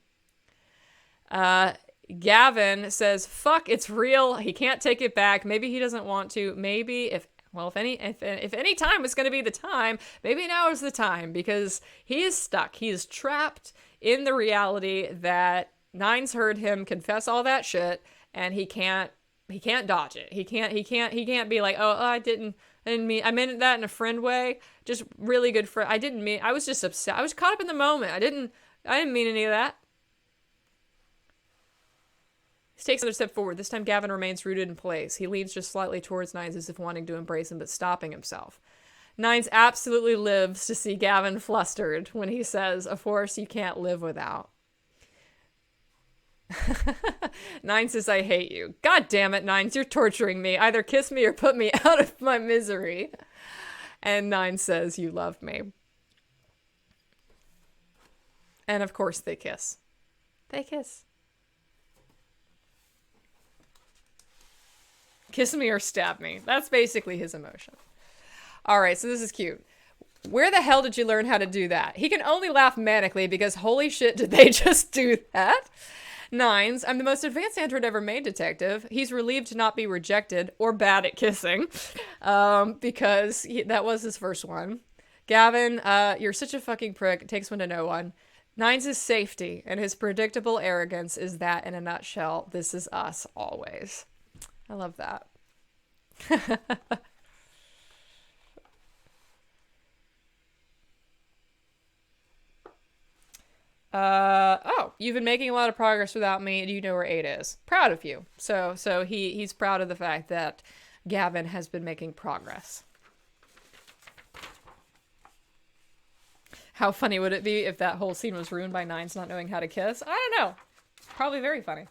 Gavin says, fuck, it's real. He can't take it back. Maybe he doesn't want to. Maybe if any time is going to be the time, maybe now is the time, because he is stuck. He is trapped in the reality that Nines heard him confess all that shit, and he can't dodge it. He can't be like, I didn't mean, I meant that in a friend way. Just really good friend. I was just upset. I was caught up in the moment. I didn't mean any of that. He takes another step forward. This time Gavin remains rooted in place. He leans just slightly towards Nines as if wanting to embrace him, but stopping himself. Nines absolutely lives to see Gavin flustered when he says, a force you can't live without. Nine says, I hate you. God damn it, Nines, you're torturing me. Either kiss me or put me out of my misery. And Nine says, you love me. And of course they kiss. They kiss. Kiss me or stab me. That's basically his emotion. All right, so this is cute. Where the hell did you learn how to do that? He can only laugh manically because holy shit, did they just do that? Nines, I'm the most advanced android ever made, detective. He's relieved to not be rejected or bad at kissing because that was his first one. Gavin, you're such a fucking prick. It takes one to know one. Nines' safety and his predictable arrogance is that in a nutshell. This is us always. I love that. Oh, you've been making a lot of progress without me. Do you know where 8 is? Proud of you. So he's proud of the fact that Gavin has been making progress. How funny would it be if that whole scene was ruined by Nines not knowing how to kiss? I don't know. Probably very funny.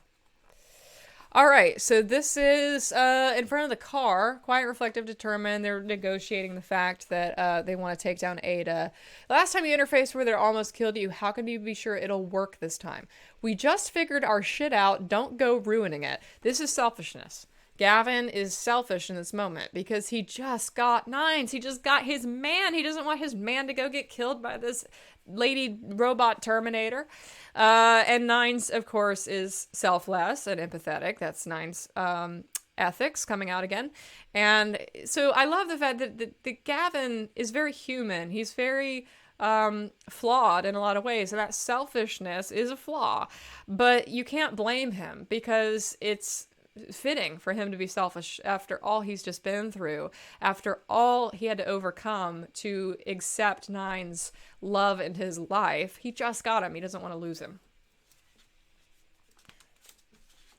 All right, so this is in front of the car. Quiet, reflective, determined. They're negotiating the fact that they want to take down Ada. Last time you interfaced where they almost killed you, how can you be sure it'll work this time? We just figured our shit out. Don't go ruining it. This is selfishness. Gavin is selfish in this moment because he just got Nines. He just got his man. He doesn't want his man to go get killed by this lady robot Terminator. And Nines, of course, is selfless and empathetic. That's Nines' ethics coming out again. And so I love the fact that Gavin is very human. He's very flawed in a lot of ways, and that selfishness is a flaw. But you can't blame him because it's fitting for him to be selfish after all he's just been through, after all he had to overcome to accept Nine's love in his life. He just got him. He doesn't want to lose him.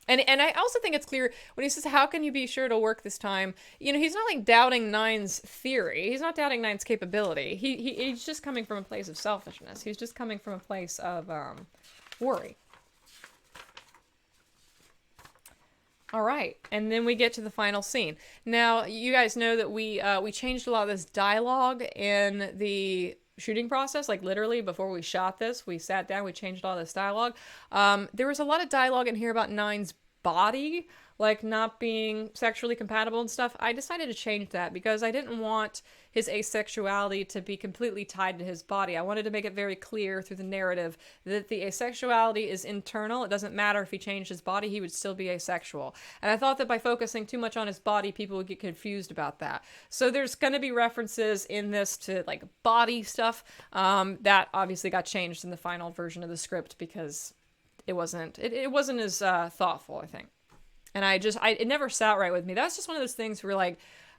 And I also think it's clear when he says, how can you be sure it'll work this time? You know, he's not like doubting Nine's theory. He's not doubting Nine's capability. He's just coming from a place of selfishness. He's just coming from a place of worry. All right, and then we get to the final scene. Now, you guys know that we changed a lot of this dialogue in the shooting process. Like, literally, before we shot this, we sat down, we changed all this dialogue. There was a lot of dialogue in here about Nine's body, like, not being sexually compatible and stuff. I decided to change that because I didn't want his asexuality to be completely tied to his body. I wanted to make it very clear through the narrative that the asexuality is internal. It doesn't matter if he changed his body, he would still be asexual. And I thought that by focusing too much on his body, people would get confused about that. So there's going to be references in this to, like, body stuff. That obviously got changed in the final version of the script because it wasn't as thoughtful, I think. And it never sat right with me. That's just one of those things where, like,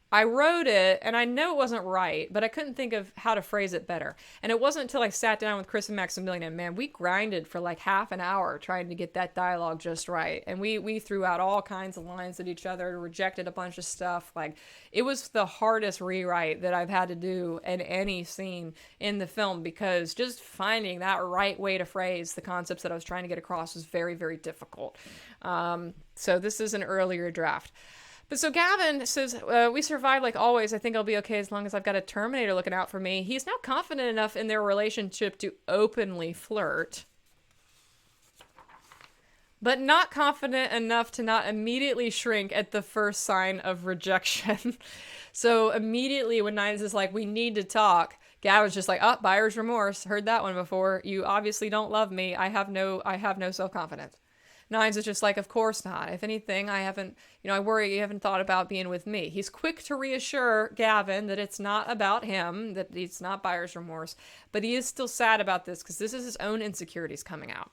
I wrote it, and I know it wasn't right, but I couldn't think of how to phrase it better. And it wasn't until I sat down with Chris and Maximilian, and man, we grinded for like half an hour trying to get that dialogue just right. And we threw out all kinds of lines at each other, rejected a bunch of stuff. Like, it was the hardest rewrite that I've had to do in any scene in the film, because just finding that right way to phrase the concepts that I was trying to get across was very, very difficult. So this is an earlier draft. But so Gavin says, we survived like always. I think I'll be okay as long as I've got a Terminator looking out for me. He's now confident enough in their relationship to openly flirt, but not confident enough to not immediately shrink at the first sign of rejection. So immediately when Nines is like, we need to talk, Gavin's just like, oh, buyer's remorse. Heard that one before. You obviously don't love me. I have no self-confidence. Nines is just like, of course not. If anything, I worry you haven't thought about being with me. He's quick to reassure Gavin that it's not about him, that it's not buyer's remorse, but he is still sad about this because this is his own insecurities coming out.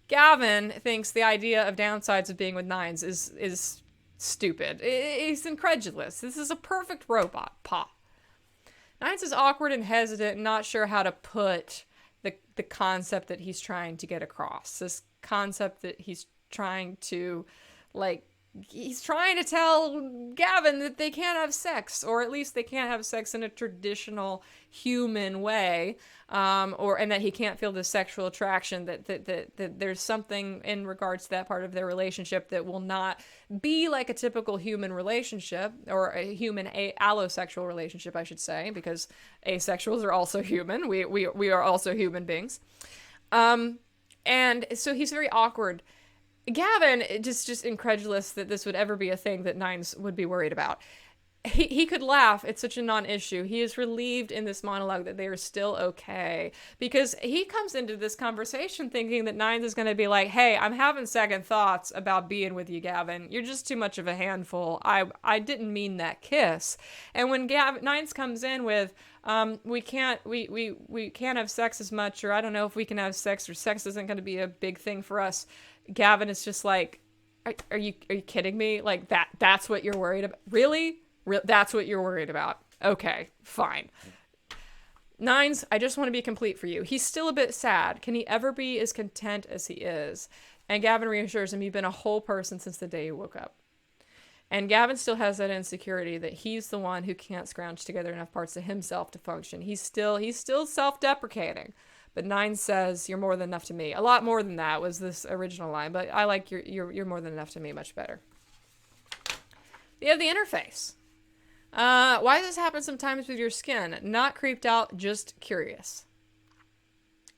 Gavin thinks the idea of downsides of being with Nines is stupid. He's incredulous. This is a perfect robot. Pa. Nines is awkward and hesitant, not sure how to put the concept that he's trying to get across. This concept that he's trying to, like, he's trying to tell Gavin that they can't have sex, or at least they can't have sex in a traditional human way, and that he can't feel the sexual attraction, that there's something in regards to that part of their relationship that will not be like a typical human relationship, or a human allosexual relationship, I should say, because asexuals are also human. We are also human beings. And so he's very awkward. Gavin just incredulous that this would ever be a thing that Nines would be worried about. He could laugh. It's such a non-issue. He is relieved in this monologue that they are still okay, because he comes into this conversation thinking that Nines is going to be like, hey, I'm having second thoughts about being with you, Gavin. You're just too much of a handful. I didn't mean that kiss. And when Nines comes in with, we can't have sex as much, or I don't know if we can have sex, or sex isn't going to be a big thing for us, Gavin is just like, are you kidding me? Like, that's what you're worried about? Really? That's what you're worried about? Okay, fine. Nines, I just want to be complete for you. He's still a bit sad. Can he ever be as content as he is? And Gavin reassures him, you've been a whole person since the day you woke up. And Gavin still has that insecurity that he's the one who can't scrounge together enough parts of himself to function. He's still self-deprecating. But Nines says, you're more than enough to me. A lot more than that was this original line, but I like you're more than enough to me much better. You have the interface. Why does this happen sometimes with your skin? Not creeped out, just curious.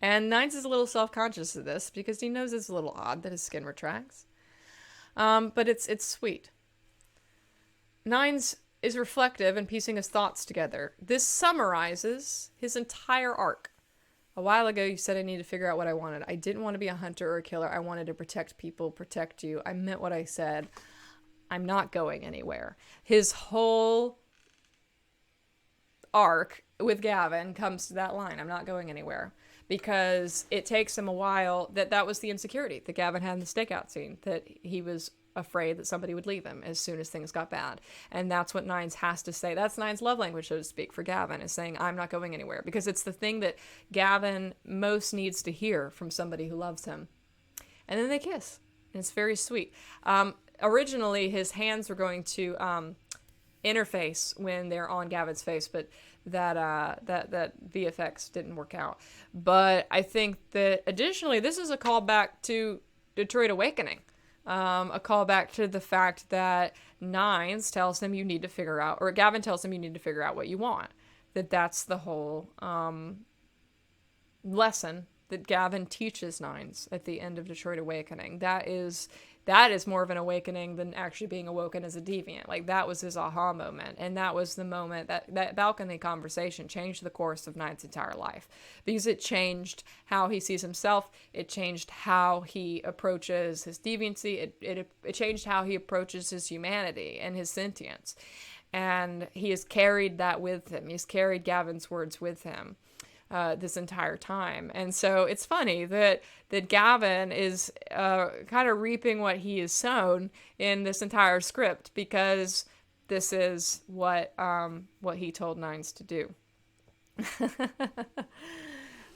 And Nines is a little self-conscious of this because he knows it's a little odd that his skin retracts. But it's sweet. Nines is reflective and piecing his thoughts together. This summarizes his entire arc. A while ago, you said I needed to figure out what I wanted. I didn't want to be a hunter or a killer. I wanted to protect people, protect you. I meant what I said. I'm not going anywhere. His whole arc with Gavin comes to that line. I'm not going anywhere. Because it takes him a while. That was the insecurity that Gavin had in the stakeout scene. That he was afraid that somebody would leave him as soon as things got bad. And that's what Nines has to say. That's Nines' love language, so to speak, for Gavin, is saying, I'm not going anywhere. Because it's the thing that Gavin most needs to hear from somebody who loves him. And then they kiss. And it's very sweet. Originally, his hands were going to interface when they're on Gavin's face, but that VFX didn't work out. But I think that, additionally, this is a callback to Detroit Awakening. A callback to the fact that Nines tells him you need to figure out, or Gavin tells him you need to figure out what you want. That's the whole lesson that Gavin teaches Nines at the end of Detroit Awakening. That is more of an awakening than actually being awoken as a deviant. Like, that was his aha moment. And that was the moment that balcony conversation changed the course of Nines' entire life. Because it changed how he sees himself. It changed how he approaches his deviancy. It changed how he approaches his humanity and his sentience. And he has carried that with him. He's carried Gavin's words with him. This entire time. And so it's funny that Gavin is kind of reaping what he has sown in this entire script, because this is what he told Nines to do.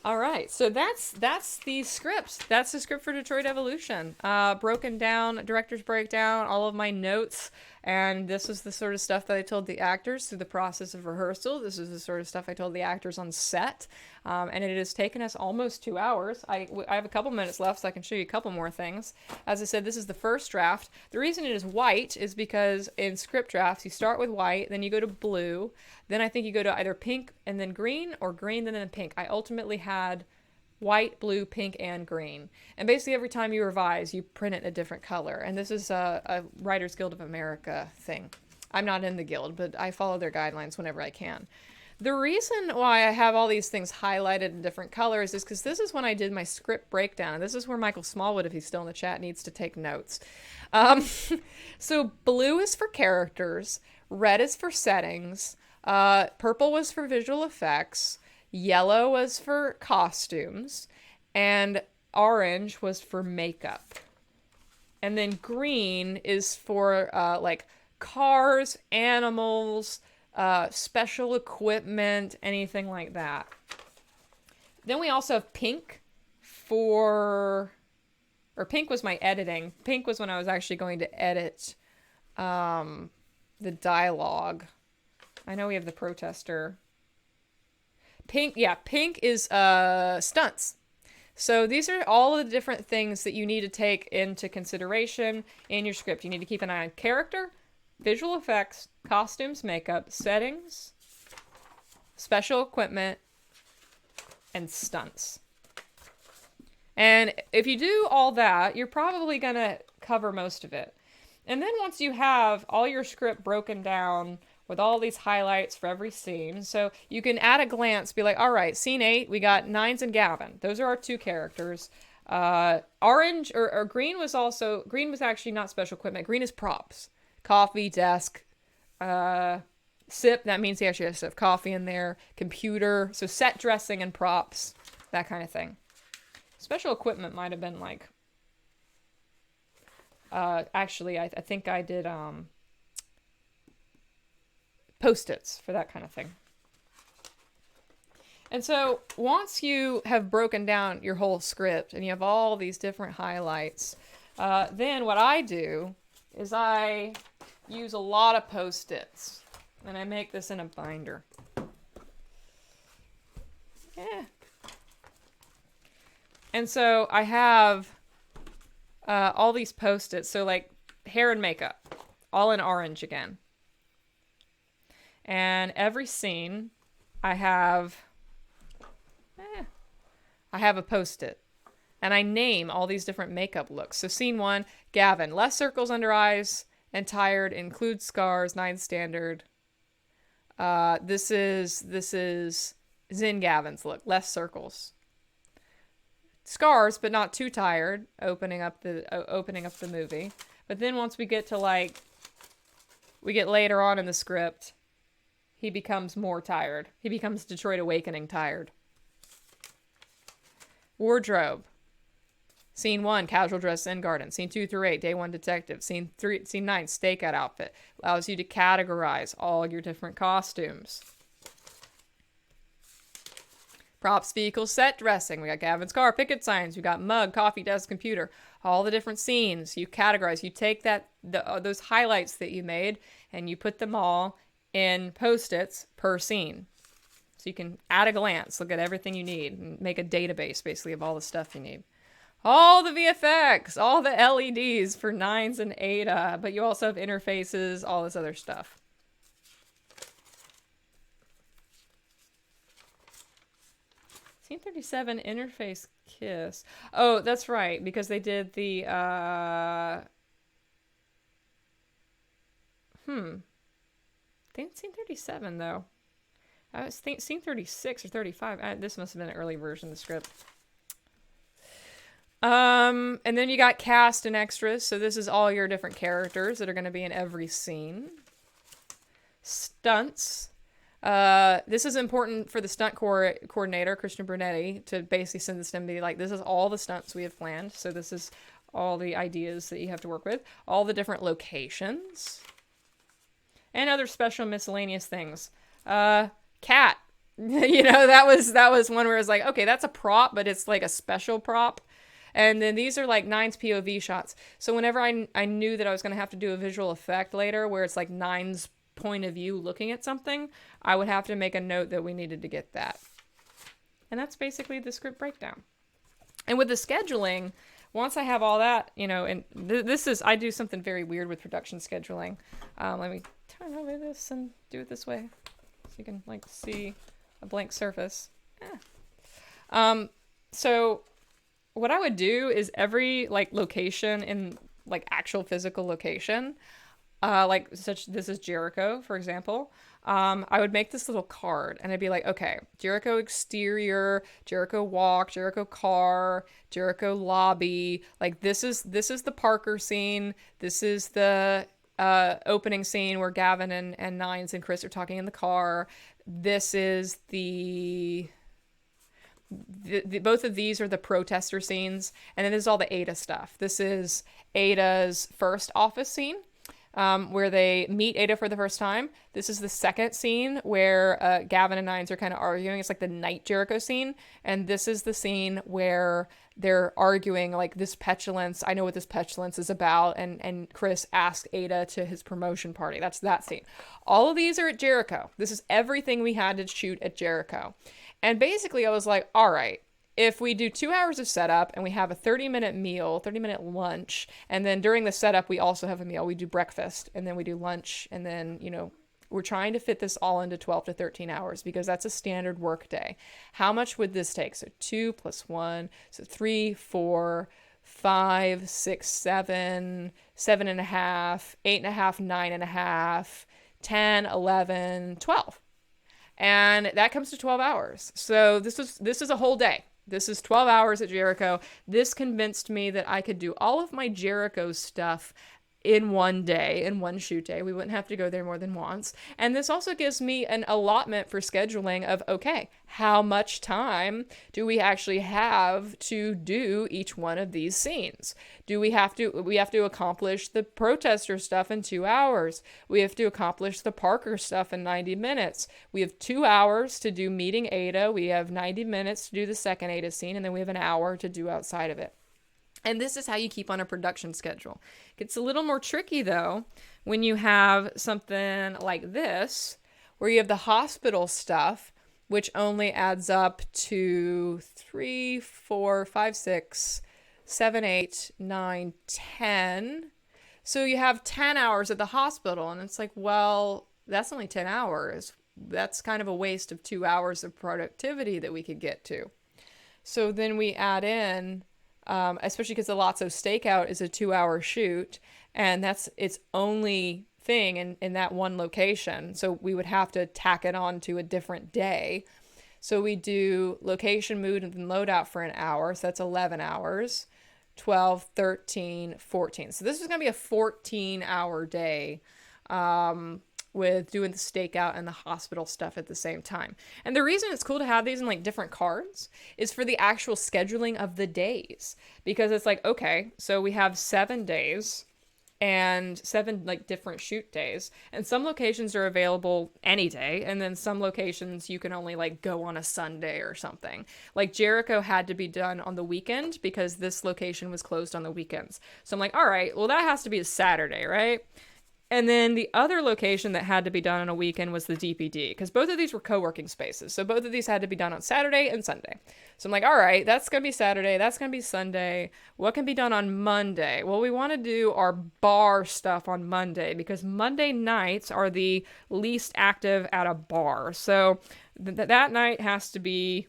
All right, so that's the script. That's the script for Detroit Evolution. Broken down, director's breakdown, all of my notes. And this is the sort of stuff that I told the actors through the process of rehearsal. This is the sort of stuff I told the actors on set. And it has taken us almost 2 hours. I have a couple minutes left, so I can show you a couple more things. As I said, this is the first draft. The reason it is white is because in script drafts, you start with white, then you go to blue, then I think you go to either pink and then green, or green and then pink. I ultimately had white, blue, pink, and green. And basically every time you revise, you print it a different color. And this is a Writers Guild of America thing. I'm not in the guild, but I follow their guidelines whenever I can. The reason why I have all these things highlighted in different colors is because this is when I did my script breakdown. And this is where Michael Smallwood, if he's still in the chat, needs to take notes. So blue is for characters, red is for settings, purple was for visual effects, yellow was for costumes, and orange was for makeup. And then green is for like cars, animals, special equipment, anything like that. Then we also have pink pink was my editing. Pink was when I was actually going to edit the dialogue. I know we have the protester. Pink, yeah, pink is stunts. So these are all of the different things that you need to take into consideration in your script. You need to keep an eye on character, visual effects, costumes, makeup, settings, special equipment, and stunts. And if you do all that, you're probably going to cover most of it. And then once you have all your script broken down with all these highlights for every scene, so you can at a glance be like, all right, scene 8, we got Nines and Gavin. Those are our two characters. Orange or green was actually not special equipment. Green is props. Coffee, desk, sip, that means he actually has to have coffee in there. Computer, so set dressing and props, that kind of thing. Special equipment might have been like, actually, I think I did Post-its for that kind of thing. And so once you have broken down your whole script and you have all these different highlights, then what I do is I use a lot of Post-its. And I make this in a binder. Yeah. And so I have all these Post-its. So like hair and makeup, all in orange again. And every scene, I have a Post-it. And I name all these different makeup looks. So scene 1, Gavin, less circles under eyes and tired, includes scars, 9 standard. This is Zen Gavin's look, less circles. Scars, but not too tired, opening up the movie. But then once we get to we get later on in the script, he becomes more tired. He becomes Detroit Awakening tired. Wardrobe. Scene 1, casual dress Zen Garden. Scene 2 through 8, day 1 detective. Scene 9, stakeout outfit. Allows you to categorize all your different costumes. Props, vehicles, set dressing. We got Gavin's car, picket signs. We got mug, coffee, desk, computer. All the different scenes. You categorize. You take those highlights that you made and you put them all in Post-its per scene. So you can, at a glance, look at everything you need and make a database, basically, of all the stuff you need. All the VFX, all the LEDs for Nines and Ada, but you also have interfaces, all this other stuff. Scene 37, interface kiss. Oh, that's right, because they did the, Scene 37, though. I was scene 36 or 35. This must have been an early version of the script. And then you got cast and extras. So this is all your different characters that are going to be in every scene. Stunts. This is important for the stunt coordinator, Christian Brunetti, to basically send this to him and be like, this is all the stunts we have planned. So this is all the ideas that you have to work with. All the different locations. And other special miscellaneous things. Cat. that was one where it's like, okay, that's a prop, but it's like a special prop. And then these are like Nine's POV shots. So whenever I knew that I was going to have to do a visual effect later where it's like Nine's point of view looking at something, I would have to make a note that we needed to get that. And that's basically the script breakdown. And with the scheduling, once I have all that, and I do something very weird with production scheduling. Let me turn over this and do it this way so you can see a blank surface. So what I would do is every location in actual physical location, this is Jericho, for example. I would make this little card and I'd be like, okay, Jericho exterior, Jericho walk, Jericho car, Jericho lobby. This is the Parker scene. This is the opening scene where Gavin and Nines and Chris are talking in the car. This is the both of these are the protester scenes, and then this is all the Ada stuff. This is Ada's first office scene. where they meet Ada for the first time. This is the second scene where Gavin and Nines are kind of arguing. It's like the night Jericho scene. And this is the scene where they're arguing, like, this petulance. I know what this petulance is about. And Chris asks Ada to his promotion party. That's that scene. All of these are at Jericho. This is everything we had to shoot at Jericho. And basically, I was like, all right, if we do 2 hours of setup and we have a 30-minute meal, 30-minute lunch, and then during the setup, we also have a meal. We do breakfast, and then we do lunch, and then, you know, we're trying to fit this all into 12 to 13 hours because that's a standard work day. How much would this take? So 2 plus 1, so 3, 4, 5, 6, 7, 7.5, 8.5, 9.5, 10, 11, 12. And that comes to 12 hours. So this is a whole day. This is 12 hours at Jericho. This convinced me that I could do all of my Jericho stuff in one day, in one shoot day. We wouldn't have to go there more than once. And this also gives me an allotment for scheduling of, okay, how much time do we actually have to do each one of these scenes? We have to accomplish the protester stuff in 2 hours. We have to accomplish the Parker stuff in 90 minutes. We have 2 hours to do meeting Ada. We have 90 minutes to do the second Ada scene, and then we have an hour to do outside of it. And this is how you keep on a production schedule. It gets a little more tricky, though, when you have something like this, where you have the hospital stuff, which only adds up to 3, 4, 5, 6, 7, 8, 9, 10. So you have 10 hours at the hospital, and it's like, well, that's only 10 hours. That's kind of a waste of 2 hours of productivity that we could get to. So then we add in... especially because the Lotso Stakeout is a 2-hour shoot, and that's its only thing in that one location. So we would have to tack it on to a different day. So we do location, mood, and then loadout for an hour. So that's 11 hours, 12, 13, 14. So this is going to be a 14-hour day. With doing the stakeout and the hospital stuff at the same time. And the reason it's cool to have these in like different cards is for the actual scheduling of the days. Because it's like, okay, so we have 7 days and 7 like different shoot days. And some locations are available any day. And then some locations you can only like go on a Sunday or something. Like Jericho had to be done on the weekend because this location was closed on the weekends. So I'm like, all right, well that has to be a Saturday, right? And then the other location that had to be done on a weekend was the DPD, because both of these were co-working spaces. So both of these had to be done on Saturday and Sunday. So I'm like, all right, that's going to be Saturday. That's going to be Sunday. What can be done on Monday? Well, we want to do our bar stuff on Monday because Monday nights are the least active at a bar. So that night has to be,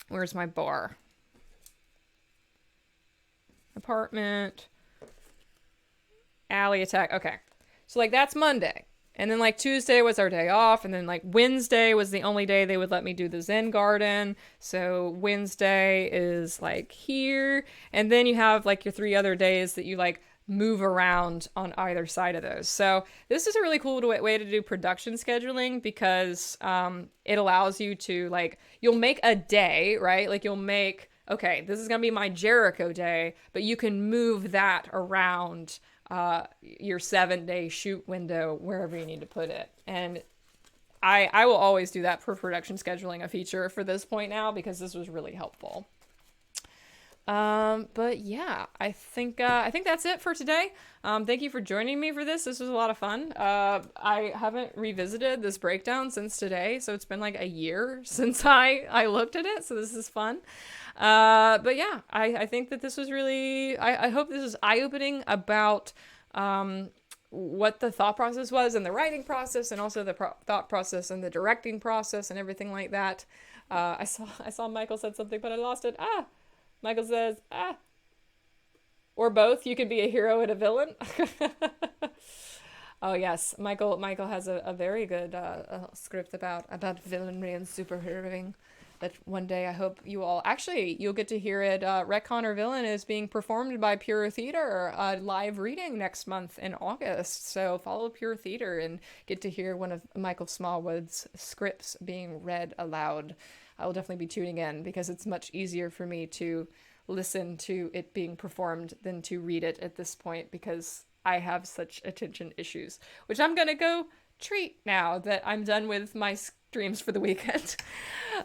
where's my bar? Apartment. Alley attack. Okay. So, like, that's Monday. And then, like, Tuesday was our day off. And then, like, Wednesday was the only day they would let me do the Zen Garden. So, Wednesday is, like, here. And then you have, like, your 3 other days that you, like, move around on either side of those. So, this is a really cool way to do production scheduling because it allows you to, like, you'll make a day, right? Like, you'll make, okay, this is going to be my Jericho day, but you can move that around your 7-day shoot window wherever you need to put it. And I will always do that for production scheduling a feature for this point now because this was really helpful. But yeah, I think that's it for today. Thank you for joining me for this. This was a lot of fun. I haven't revisited this breakdown since today, so it's been like a year since I looked at it. So this is fun. But yeah, I think that this was really, I hope this is eye-opening about, what the thought process was and the writing process and also the thought process and the directing process and everything like that. I saw Michael said something, but I lost it. Michael says, or both. You can be a hero and a villain. Oh yes, Michael has a very good script about villainry and superheroing that one day I hope you all... Actually, you'll get to hear it. Retcon or Villain is being performed by Pure Theater, live reading next month in August. So follow Pure Theater and get to hear one of Michael Smallwood's scripts being read aloud. I will definitely be tuning in because it's much easier for me to listen to it being performed than to read it at this point because I have such attention issues, which I'm gonna go treat now that I'm done with my streams for the weekend.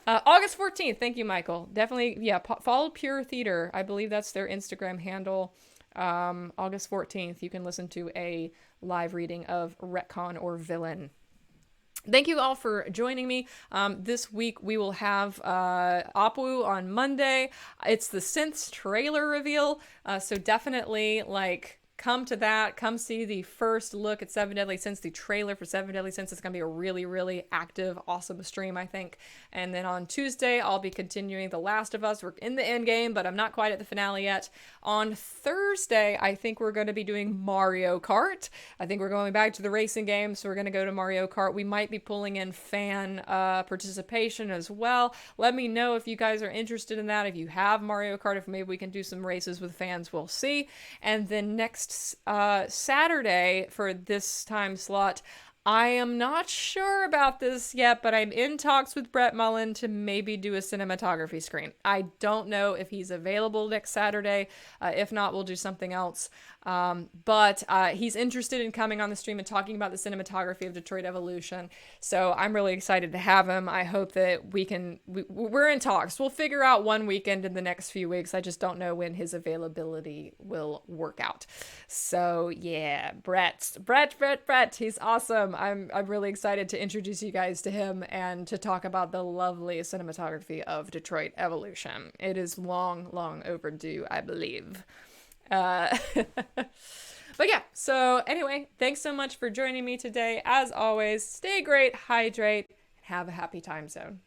August 14th. Thank you, Michael. Definitely, yeah, follow Pure Theater. I believe that's their Instagram handle. August 14th, you can listen to a live reading of Retcon or Villain. Thank you all for joining me. This week we will have Apu on Monday. It's the Synths trailer reveal, so definitely come to that. Come see the first look at Seven Deadly Sins, the trailer for Seven Deadly Sins. It's going to be a really, really active, awesome stream, I think. And then on Tuesday, I'll be continuing The Last of Us. We're in the end game, but I'm not quite at the finale yet. On Thursday, I think we're going to be doing Mario Kart. I think we're going back to the racing game, so we're going to go to Mario Kart. We might be pulling in fan participation as well. Let me know if you guys are interested in that. If you have Mario Kart, if maybe we can do some races with fans, we'll see. And then next Saturday for this time slot, I am not sure about this yet, but I'm in talks with Brett Mullen to maybe do a cinematography screen. I don't know if he's available next Saturday. If not, we'll do something else. But he's interested in coming on the stream and talking about the cinematography of Detroit Evolution. So I'm really excited to have him. I hope that we're in talks. We'll figure out one weekend in the next few weeks. I just don't know when his availability will work out. So yeah, Brett, he's awesome. I'm really excited to introduce you guys to him and to talk about the lovely cinematography of Detroit Evolution. It is long overdue, I believe. But yeah, so anyway, thanks so much for joining me today. As always, stay great, hydrate, and have a happy time zone.